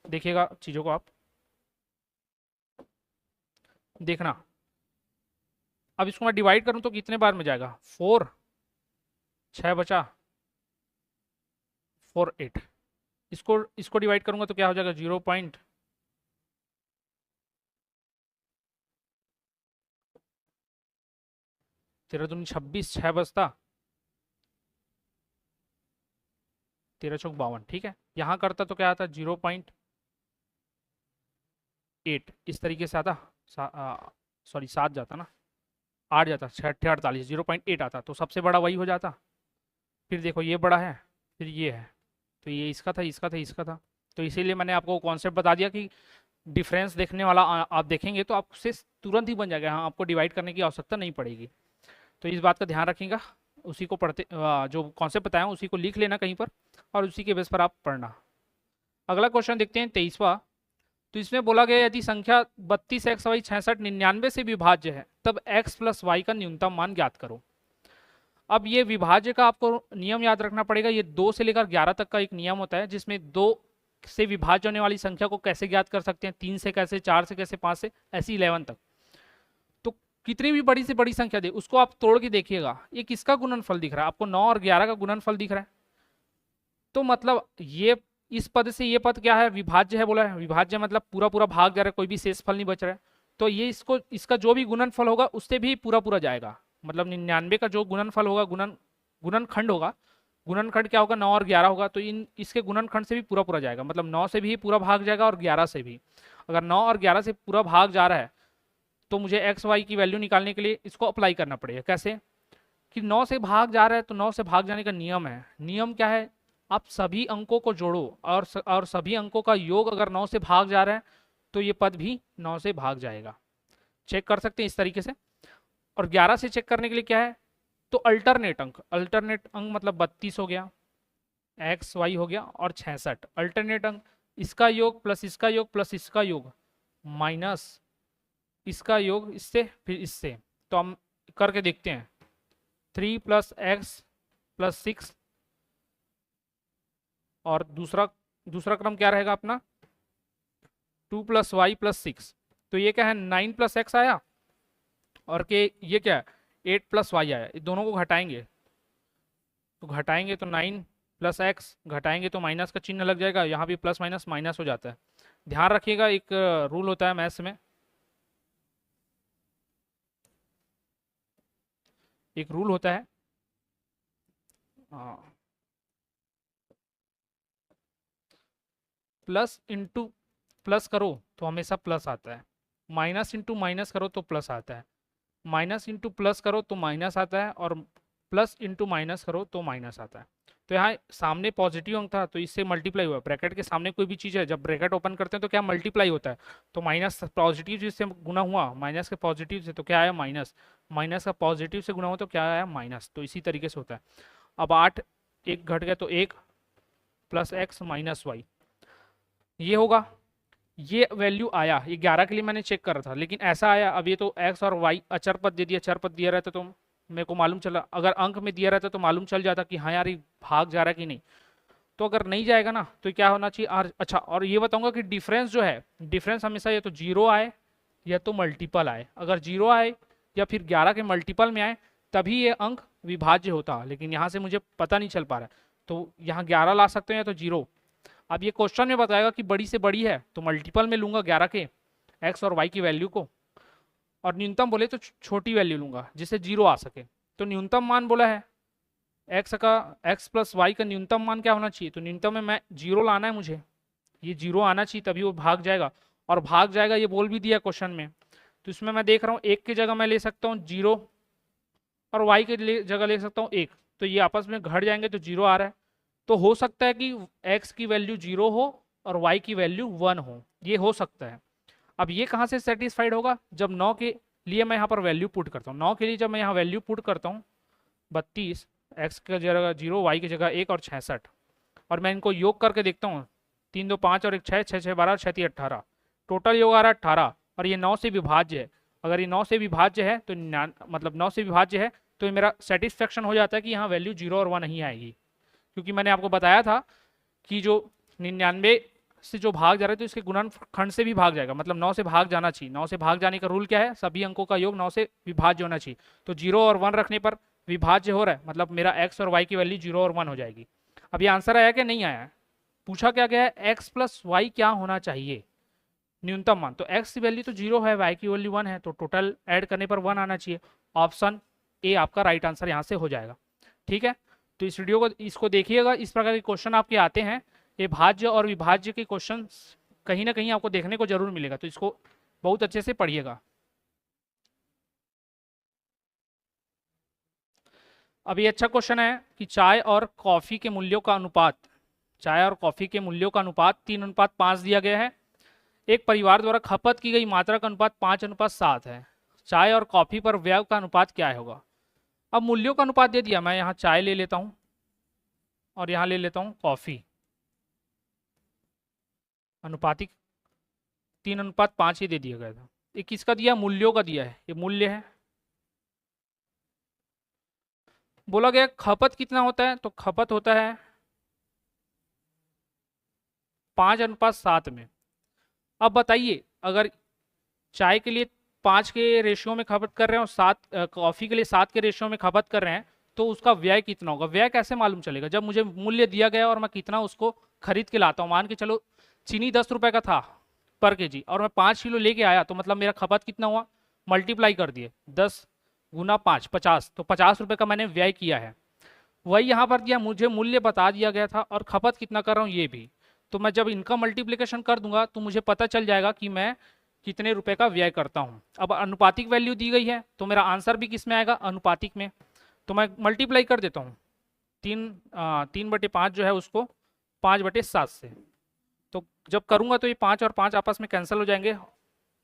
देखिएगा चीज़ों को आप देखना। अब इसको मैं डिवाइड करूँ तो कितने बार में जाएगा, 4, 6 बचा 4 8, इसको डिवाइड करूंगा तो क्या हो जाएगा 0 पॉइंट 13 दूनी 26, 6 बचता 13 चौक 52, ठीक है। यहाँ करता तो क्या आता 0.8, इस तरीके से आता, सॉरी 7 जाता ना, 8 जाता, 6 48, 0.8 आता तो सबसे बड़ा वही हो जाता। फिर देखो ये बड़ा है, फिर ये है, तो ये इसका था, इसका था, इसका था। तो इसीलिए मैंने आपको कॉन्सेप्ट बता दिया कि डिफरेंस देखने वाला आप देखेंगे तो आपसे तुरंत ही बन जाएगा, हाँ आपको डिवाइड करने की आवश्यकता नहीं पड़ेगी। तो इस बात का ध्यान रखिएगा, उसी को पढ़ते जो कॉन्सेप्ट बताया हूँ उसी को लिख लेना कहीं पर और उसी के बेस पर आप पढ़ना। अगला क्वेश्चन देखते हैं 23वां। तो इसमें बोला गया यदि संख्या 32x y 66 99 से विभाज्य है तब x प्लस वाई का न्यूनतम मान ज्ञात करो। अब ये विभाज्य का आपको नियम याद रखना पड़ेगा, ये 2 से लेकर 11 तक का एक नियम होता है जिसमें 2 से विभाज्य होने वाली संख्या को कैसे ज्ञात कर सकते हैं, 3 से कैसे, 4 से कैसे, 5 से, ऐसी 11 तक। तो कितनी भी बड़ी से बड़ी संख्या दे उसको आप तोड़ के देखिएगा, ये किसका गुणनफल दिख रहा है आपको, 9 और 11 का गुणनफल दिख रहा है। तो मतलब ये इस पद से ये पद क्या है, विभाज्य है बोला है, विभाज्य मतलब पूरा पूरा भाग जा रहा है, कोई भी शेष फल नहीं बच रहा है। तो ये इसका जो भी गुणनफल होगा उससे भी पूरा पूरा जाएगा, मतलब 99 का जो गुणनफल होगा, गुणनखंड होगा, गुणनखंड क्या होगा 9 और 11 होगा, तो इसके गुणनखंड से भी पूरा पूरा जाएगा, मतलब 9 से भी पूरा भाग जाएगा और 11 से भी। अगर 9 और 11 से पूरा भाग जा रहा है तो मुझे एक्स वाई की वैल्यू निकालने के लिए इसको अप्लाई करना पड़ेगा। कैसे कि 9 से भाग जा रहा है तो 9 से भाग जाने का नियम है, नियम क्या है, आप सभी अंकों को जोड़ो और सभी अंकों का योग अगर 9 से भाग जा रहा है तो ये पद भी 9 से भाग जाएगा। चेक कर सकते हैं इस तरीके से। और 11 से चेक करने के लिए क्या है, तो अल्टरनेट अंक मतलब 32 हो गया, एक्स वाई हो गया, और 66 अल्टरनेट अंक, इसका योग प्लस इसका योग प्लस इसका योग माइनस इसका योग इससे फिर इससे। तो हम करके देखते हैं, 3 + x + 6, और दूसरा क्रम क्या रहेगा अपना 2 + y + 6। तो ये क्या है 9 + x आया, और के ये क्या है 8 + y आया, दोनों को घटाएंगे तो 9 + x घटाएंगे तो माइनस का चिन्ह लग जाएगा, यहाँ भी प्लस माइनस माइनस हो जाता है। ध्यान रखिएगा एक रूल होता है मैथ्स में, एक रूल होता है प्लस इंटू प्लस करो तो हमेशा प्लस आता है, माइनस इंटू माइनस करो तो प्लस आता है, माइनस इंटू प्लस करो तो माइनस आता है, और प्लस इंटू माइनस करो तो माइनस आता है। तो यहाँ सामने पॉजिटिव अंक था तो इससे मल्टीप्लाई हुआ, ब्रैकेट के सामने कोई भी चीज़ है जब ब्रैकेट ओपन करते हैं तो क्या मल्टीप्लाई होता है, तो माइनस पॉजिटिव जिससे गुना हुआ माइनस के पॉजिटिव से तो क्या आया माइनस, माइनस का पॉजिटिव से गुना हुआ तो क्या आया माइनस। तो इसी तरीके से होता है। अब 8 एक घट गया तो 1 + x - y ये होगा, ये वैल्यू आया, ये 11 के लिए मैंने चेक कर रहा था लेकिन ऐसा आया। अब ये तो x और y अचर पद दे दिया, चर पद दिया रहता तो मेरे को मालूम चला, अगर अंक में दिया रहता तो मालूम चल जाता कि हाँ यार ये भाग जा रहा है कि नहीं। तो अगर नहीं जाएगा ना तो क्या होना चाहिए अच्छा, और ये बताऊंगा कि डिफरेंस जो है, डिफरेंस हमेशा या तो 0 आए या तो मल्टीपल आए। अगर 0 आए या फिर 11 के मल्टीपल में आए तभी ये अंक विभाज्य होता, लेकिन यहाँ से मुझे पता नहीं चल पा रहा है, तो यहाँ 11 ला सकते हैं या तो 0। अब ये क्वेश्चन में बताएगा कि बड़ी से बड़ी है तो मल्टीपल में लूंगा 11 के x और y की वैल्यू को, और न्यूनतम बोले तो छोटी वैल्यू लूंगा जिससे 0 आ सके। तो न्यूनतम मान बोला है x + y का न्यूनतम मान क्या होना चाहिए, तो न्यूनतम में मैं 0 लाना है, मुझे ये 0 आना चाहिए तभी वो भाग जाएगा, और भाग जाएगा ये बोल भी दिया क्वेश्चन में। तो इसमें मैं देख रहा हूँ 1 की जगह मैं ले सकता हूँ 0 और y की जगह ले सकता हूँ 1, तो ये आपस में घट जाएंगे तो 0 आ रहा है। तो हो सकता है कि x की वैल्यू 0 हो और y की वैल्यू 1 हो, ये हो सकता है। अब ये कहाँ से सेटिस्फाइड होगा, जब 9 के लिए मैं यहाँ पर वैल्यू पुट करता हूँ, 9 के लिए जब मैं यहाँ वैल्यू पुट करता हूँ 32, x की जगह 0 y की जगह 1 और 66, और मैं इनको योग करके देखता हूँ 3 2 5 और 1 6, 6 6 12, 6 3 18, टोटल योग आ रहा है 18, और ये 9 से विभाज्य है। अगर ये 9 से विभाज्य है तो मतलब 9 से विभाज्य है तो ये मेरा सेटिस्फेक्शन हो जाता है कि यहाँ वैल्यू 0 और 1 नहीं आएगी, क्योंकि मैंने आपको बताया था कि जो 99 से जो भाग जा रहा है तो इसके गुणनखंड से भी भाग जाएगा, मतलब 9 से भाग जाना चाहिए। 9 से भाग जाने का रूल क्या है, सभी अंकों का योग 9 से विभाज्य होना चाहिए। तो 0 और 1 रखने पर विभाज्य हो रहा है, मतलब मेरा x और y की वैल्यू 0 और 1 हो जाएगी। अब ये आंसर आया कि नहीं आया, पूछा क्या गया है x प्लस वाई क्या होना चाहिए न्यूनतम मान। तो x की वैल्यू तो 0 है, y की वैल्यू 1 है, तो टोटल ऐड करने पर 1 आना चाहिए। ऑप्शन ए आपका राइट आंसर यहाँ से हो जाएगा। ठीक है, तो इस वीडियो को इसको देखिएगा, इस प्रकार के क्वेश्चन आपके आते हैं। ये भाज्य और विभाज्य के क्वेश्चन कहीं ना कहीं आपको देखने को जरूर मिलेगा, तो इसको बहुत अच्छे से पढ़िएगा। अब ये अच्छा क्वेश्चन है कि चाय और कॉफी के मूल्यों का अनुपात, चाय और कॉफी के मूल्यों का अनुपात 3:5 दिया गया है। एक परिवार द्वारा खपत की गई मात्रा का अनुपात 5:7 है। चाय और कॉफी पर व्यय का अनुपात क्या होगा। अब मूल्यों का अनुपात दे दिया, मैं यहाँ चाय ले लेता हूँ और यहाँ ले लेता हूँ कॉफी, अनुपातिक 3:5 ही दे दिया गया था। ये किसका दिया, मूल्यों का दिया है, ये मूल्य है। बोला गया खपत कितना होता है, तो खपत होता है 5:7 में। अब बताइए, अगर चाय के लिए 5 के रेशियो में खपत कर रहे हैं और 7 कॉफी के लिए 7 के रेशियो में खपत कर रहे हैं, तो उसका व्यय कितना होगा। व्यय कैसे मालूम चलेगा, जब मुझे मूल्य दिया गया और मैं कितना उसको खरीद के लाता हूँ। मान के चलो चीनी 10 रुपए का था पर केजी और मैं 5 किलो लेके आया, तो मतलब मेरा खपत कितना हुआ, मल्टीप्लाई कर दिए 10 गुना 5 50, तो 50 रुपए का मैंने व्यय किया है। वही यहाँ पर दिया, मुझे मूल्य बता दिया गया था और खपत कितना कर रहा हूँ ये भी। तो मैं जब इनका मल्टीप्लिकेशन कर दूंगा तो मुझे पता चल जाएगा कि मैं कितने रुपए का व्यय करता हूँ। अब अनुपातिक वैल्यू दी गई है तो मेरा आंसर भी किस में आएगा, अनुपातिक में। तो मैं मल्टीप्लाई कर देता हूँ 3/5 जो है उसको 5/7 से, तो जब करूँगा तो ये 5 और 5 आपस में कैंसिल हो जाएंगे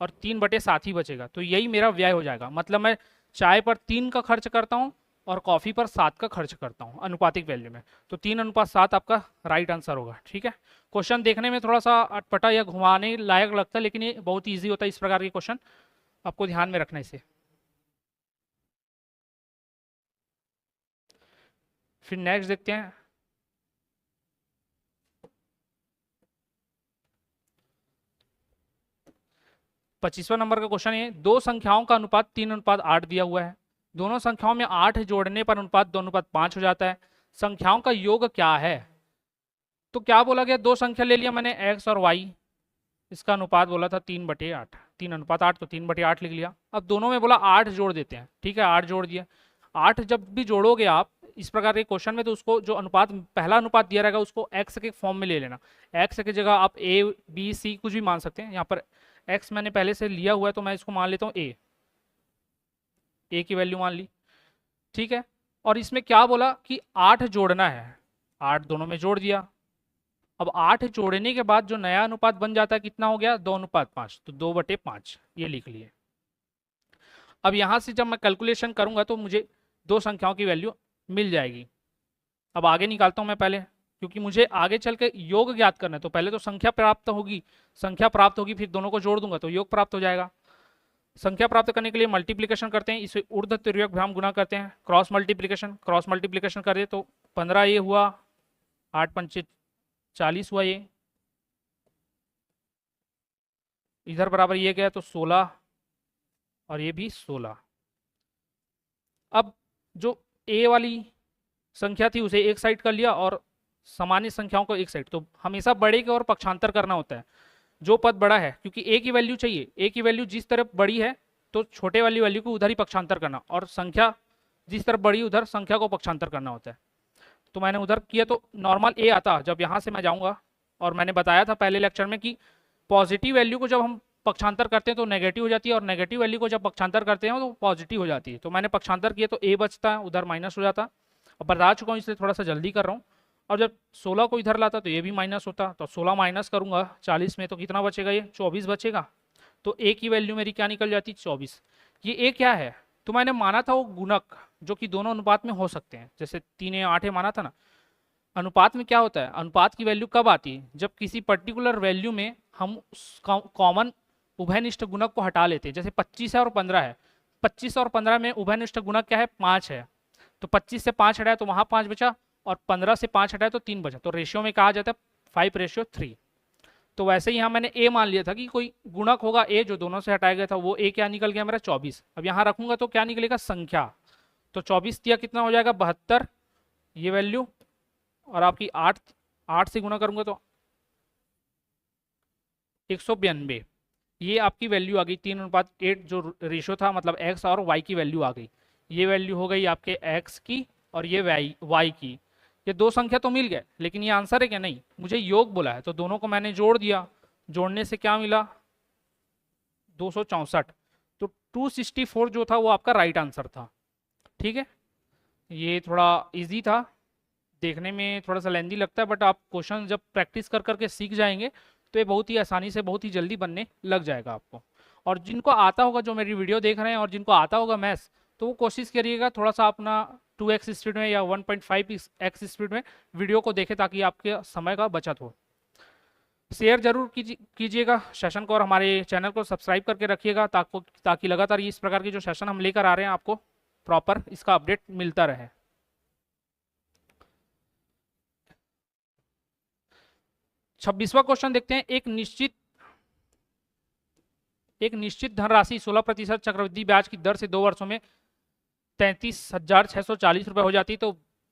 और 3/7 ही बचेगा। तो यही मेरा व्यय हो जाएगा, मतलब मैं चाय पर 3 का खर्च करता हूँ और कॉफ़ी पर 7 का खर्च करता हूँ अनुपातिक वैल्यू में। तो 3:7 आपका राइट आंसर होगा। ठीक है, क्वेश्चन देखने में थोड़ा सा अटपटा या घुमाने लायक लगता है, लेकिन ये बहुत ईजी होता है। इस प्रकार के क्वेश्चन आपको ध्यान में रखना इसे। फिर नेक्स्ट देखते हैं। पच्चीसवां नंबर का क्वेश्चन है, दो संख्याओं का अनुपात 3:8 दिया हुआ है। दोनों संख्याओं में 8 जोड़ने पर अनुपात 2:5 हो जाता है। संख्याओं का योग क्या है। तो क्या बोला गया, दो संख्या ले लिया मैंने x और y, इसका अनुपात बोला था 3/8, 3:8 तो 3/8 लिख लिया। अब दोनों में बोला 8 जोड़ देते हैं, ठीक है 8 जोड़ दिया। 8 जब भी जोड़ोगे आप इस प्रकार के क्वेश्चन में, तो उसको जो अनुपात पहला अनुपात दिया रहेगा उसको x के फॉर्म में ले लेना। x की जगह आप a b c कुछ भी मान सकते हैं। यहाँ पर x मैंने पहले से लिया हुआ है तो मैं इसको मान लेता हूँ a की वैल्यू मान ली, ठीक है। और इसमें क्या बोला कि 8 जोड़ना है, 8 दोनों में जोड़ दिया। अब 8 जोड़ने के बाद जो नया अनुपात बन जाता है कितना हो गया, 2:5, तो 2/5 ये लिख लिए। अब यहाँ से जब मैं कैलकुलेशन करूंगा तो मुझे दो संख्याओं की वैल्यू मिल जाएगी। अब आगे निकालता हूँ मैं पहले, क्योंकि मुझे आगे चल के योग ज्ञात करना है। तो पहले तो संख्या प्राप्त होगी, फिर दोनों को जोड़ दूंगा तो योग प्राप्त हो जाएगा। संख्या प्राप्त करने के लिए मल्टीप्लिकेशन करते हैं, इसे ऊर्ध्व तिर्यक भ्राम गुना करते हैं, क्रॉस मल्टीप्लिकेशन कर दे तो 15 ये हुआ, 8 पंचे 40 हुआ, ये इधर बराबर ये गया तो 16 और ये भी 16। अब जो a वाली संख्या थी उसे एक साइड कर लिया और सामान्य संख्याओं को एक साइड। तो हमेशा बड़े की ओर पक्षांतर करना होता है, जो पद बड़ा है, क्योंकि a की वैल्यू चाहिए, a की वैल्यू जिस तरफ बड़ी है तो छोटे वाली वैल्यू को उधर ही पक्षांतर करना, और संख्या जिस तरफ बड़ी उधर संख्या को पक्षांतर करना होता है। तो मैंने उधर किया तो नॉर्मल a आता। जब यहाँ से मैं जाऊँगा, और मैंने बताया था पहले लेक्चर में कि पॉजिटिव वैल्यू को जब हम पक्षांतर करते हैं तो नेगेटिव हो जाती है, और नेगेटिव वैल्यू को जब पक्षांतर करते हैं तो पॉजिटिव हो जाती है। तो मैंने पक्षांतर किया तो a बचता है, उधर माइनस हो जाता। अब बता चुका हूँ इसलिए थोड़ा सा जल्दी कर रहा हूँ। और जब 16 को इधर लाता तो ये भी माइनस होता, तो 16 माइनस करूंगा 40 में तो कितना बचेगा, ये 24 बचेगा। तो a की वैल्यू मेरी क्या निकल जाती, 24। ये a क्या है, तो मैंने माना था वो गुणक जो कि दोनों अनुपात में हो सकते हैं, जैसे 3 8 माना था ना। अनुपात में क्या होता है, अनुपात की वैल्यू कब आती है, जब किसी पर्टिकुलर वैल्यू में हम कॉमन उभयनिष्ठ गुणक को हटा लेते हैं। जैसे 25 है और 15 है, 25 और 15 में उभयनिष्ठ गुणक क्या है, 5 है, तो 25 से 5 हटाया तो वहां 5 बचा, और 15 से 5 हटाया तो 3 बचा, तो रेशियो में कहा जाता है 5:3। तो वैसे ही यहाँ मैंने ए मान लिया था कि कोई गुणक होगा ए, जो दोनों से हटाया गया था, वो ए क्या निकल गया मेरा 24। अब यहाँ रखूंगा तो क्या निकलेगा, संख्या, तो 24 दिया कितना हो जाएगा 72 ये वैल्यू, और आपकी 8 से गुणा करूंगा तो 192, ये आपकी वैल्यू आ गई 3:8 जो रेशियो था, मतलब एक्स और वाई की वैल्यू आ गई। ये वैल्यू हो गई आपके एक्स की और ये वाई की। ये दो संख्या तो मिल गए, लेकिन ये आंसर है क्या, नहीं, मुझे योग बोला है, तो दोनों को मैंने जोड़ दिया, जोड़ने से क्या मिला 264, तो 264 जो था वो आपका राइट आंसर था। ठीक है, ये थोड़ा इजी था, देखने में थोड़ा सा लेंदी लगता है, बट आप क्वेश्चन जब प्रैक्टिस कर करके सीख जाएंगे तो ये बहुत ही आसानी से बहुत ही जल्दी बनने लग जाएगा आपको। और जिनको आता होगा, जो मेरी वीडियो देख रहे हैं और जिनको आता होगा मैथ्स, तो वो कोशिश करिएगा थोड़ा सा अपना 2x स्पीड में या 1.5x स्पीड में वीडियो को देखें, ताकि आपके समय का बचत हो। शेयर जरूर कीजिएगा सेशन को, और हमारे चैनल को सब्सक्राइब करके रखिएगा, ताकि लगातार इस प्रकार के जो सेशन हम लेकर आ रहे हैं आपको प्रॉपर इसका अपडेट मिलता रहे। 26वां क्वेश्चन देखते हैं। एक निश्चित धनराशि 16% चक्रवृद्धि ब्याज की दर से 2 वर्षों में 33,640 रुपए हो जाती है, तो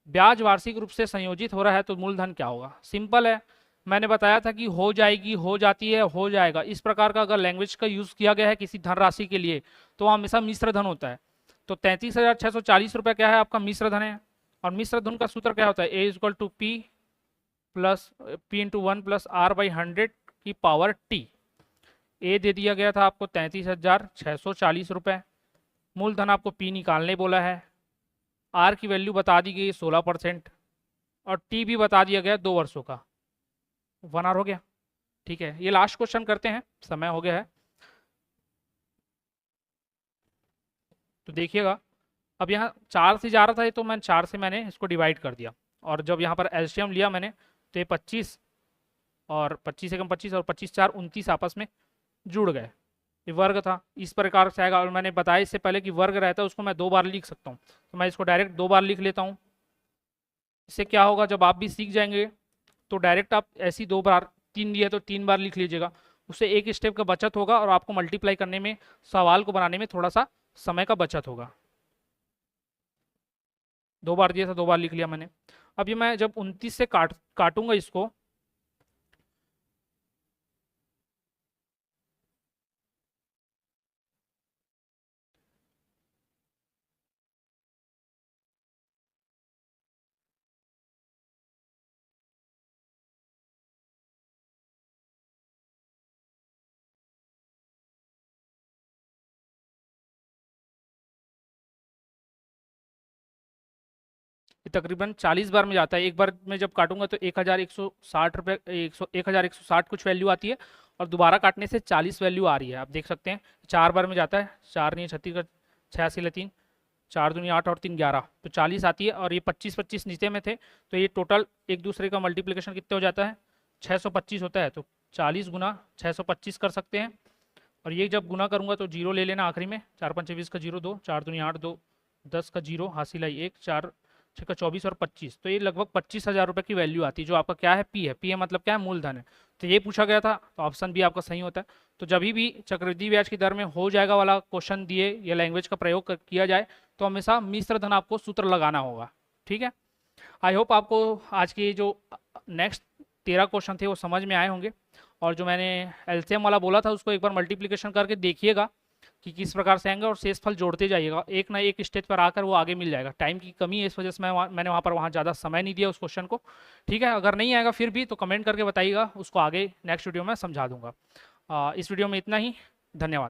ब्याज वार्षिक रूप से संयोजित हो रहा है, तो मूलधन क्या होगा। सिंपल है, मैंने बताया था कि हो जाएगी, हो जाती है, हो जाएगा, इस प्रकार का अगर लैंग्वेज का यूज किया गया है किसी धनराशि के लिए तो हमेशा मिश्र धन होता है। तो 33,640 रुपए क्या है, आपका मिश्र धन है, और मिश्र धन का सूत्र क्या होता है, A equal to P into 1 plus R by 100 की पावर टी। ए दे दिया गया था आपको 33,640 रुपए, मूलधन आपको पी निकालने बोला है, आर की वैल्यू बता दी गई 16%, और टी भी बता दिया गया 2 वर्षों का। 1 आवर हो गया। ठीक है, ये लास्ट क्वेश्चन करते हैं, समय हो गया है। तो देखिएगा, अब यहाँ 4 से जा रहा था, तो मैं 4 से मैंने इसको डिवाइड कर दिया, और जब यहाँ पर एलसीएम लिया मैंने तो ये 25 और 25 से कम 25 और 25 4 29 आपस में जुड़ गए, ये वर्ग था, इस प्रकार से आएगा। और मैंने बताया इससे पहले कि वर्ग रहता है उसको मैं 2 बार लिख सकता हूँ, तो मैं इसको डायरेक्ट 2 बार लिख लेता हूँ। इससे क्या होगा, जब आप भी सीख जाएंगे तो डायरेक्ट आप ऐसी 2 बार, 3 दिया तो 3 बार लिख लीजिएगा, उससे एक स्टेप का बचत होगा, और आपको मल्टीप्लाई करने में, सवाल को बनाने में थोड़ा सा समय का बचत होगा। 2 बार दिया था, 2 बार लिख लिया मैंने। अब ये मैं जब 29 से काटूंगा इसको, तकरीबन 40 बार में जाता है। एक बार में जब काटूंगा तो 1160 रुपये, 1160 कुछ वैल्यू आती है, और दोबारा काटने से 40 वैल्यू आ रही है। आप देख सकते हैं 4 बार में जाता है, 4 नहीं 36 का 86 3, 4 दूनी 8 और 3 11, तो 40 आती है। और ये 25 नीचे में थे, तो ये टोटल एक दूसरे का मल्टीप्लिकेशन कितने हो जाता है, 625 होता है। तो 40 गुना 625 कर सकते हैं, और ये जब गुना करूंगा तो जीरो ले लेना आखिरी में, 4 5 20 का 0 2, 4 दूनी 8 2 10 का 0 हासिल आई 1, 4 6 का 24 और 25, तो ये लगभग 25,000 रुपये की वैल्यू आती है, जो आपका क्या है, पी है। पी है मतलब क्या है, मूलधन है। तो ये पूछा गया था, तो ऑप्शन भी आपका सही होता है। तो जब भी चक्रवृद्धि ब्याज की दर में हो जाएगा वाला क्वेश्चन दिए या लैंग्वेज का प्रयोग किया जाए, तो हमेशा मिश्र धन आपको सूत्र लगाना होगा। ठीक है, आई होप आपको आज के जो नेक्स्ट 13 क्वेश्चन थे वो समझ में आए होंगे, और जो मैंने एलसीएम वाला बोला था उसको एक बार मल्टीप्लिकेशन करके देखिएगा कि किस प्रकार से आएंगे, और शेषफल जोड़ते जाइएगा, एक ना एक स्टेज पर आकर वो आगे मिल जाएगा। टाइम की कमी है, इस वजह से मैंने वहाँ ज़्यादा समय नहीं दिया उस क्वेश्चन को। ठीक है, अगर नहीं आएगा फिर भी तो कमेंट करके बताइएगा, उसको आगे नेक्स्ट वीडियो में समझा दूंगा। इस वीडियो में इतना ही, धन्यवाद।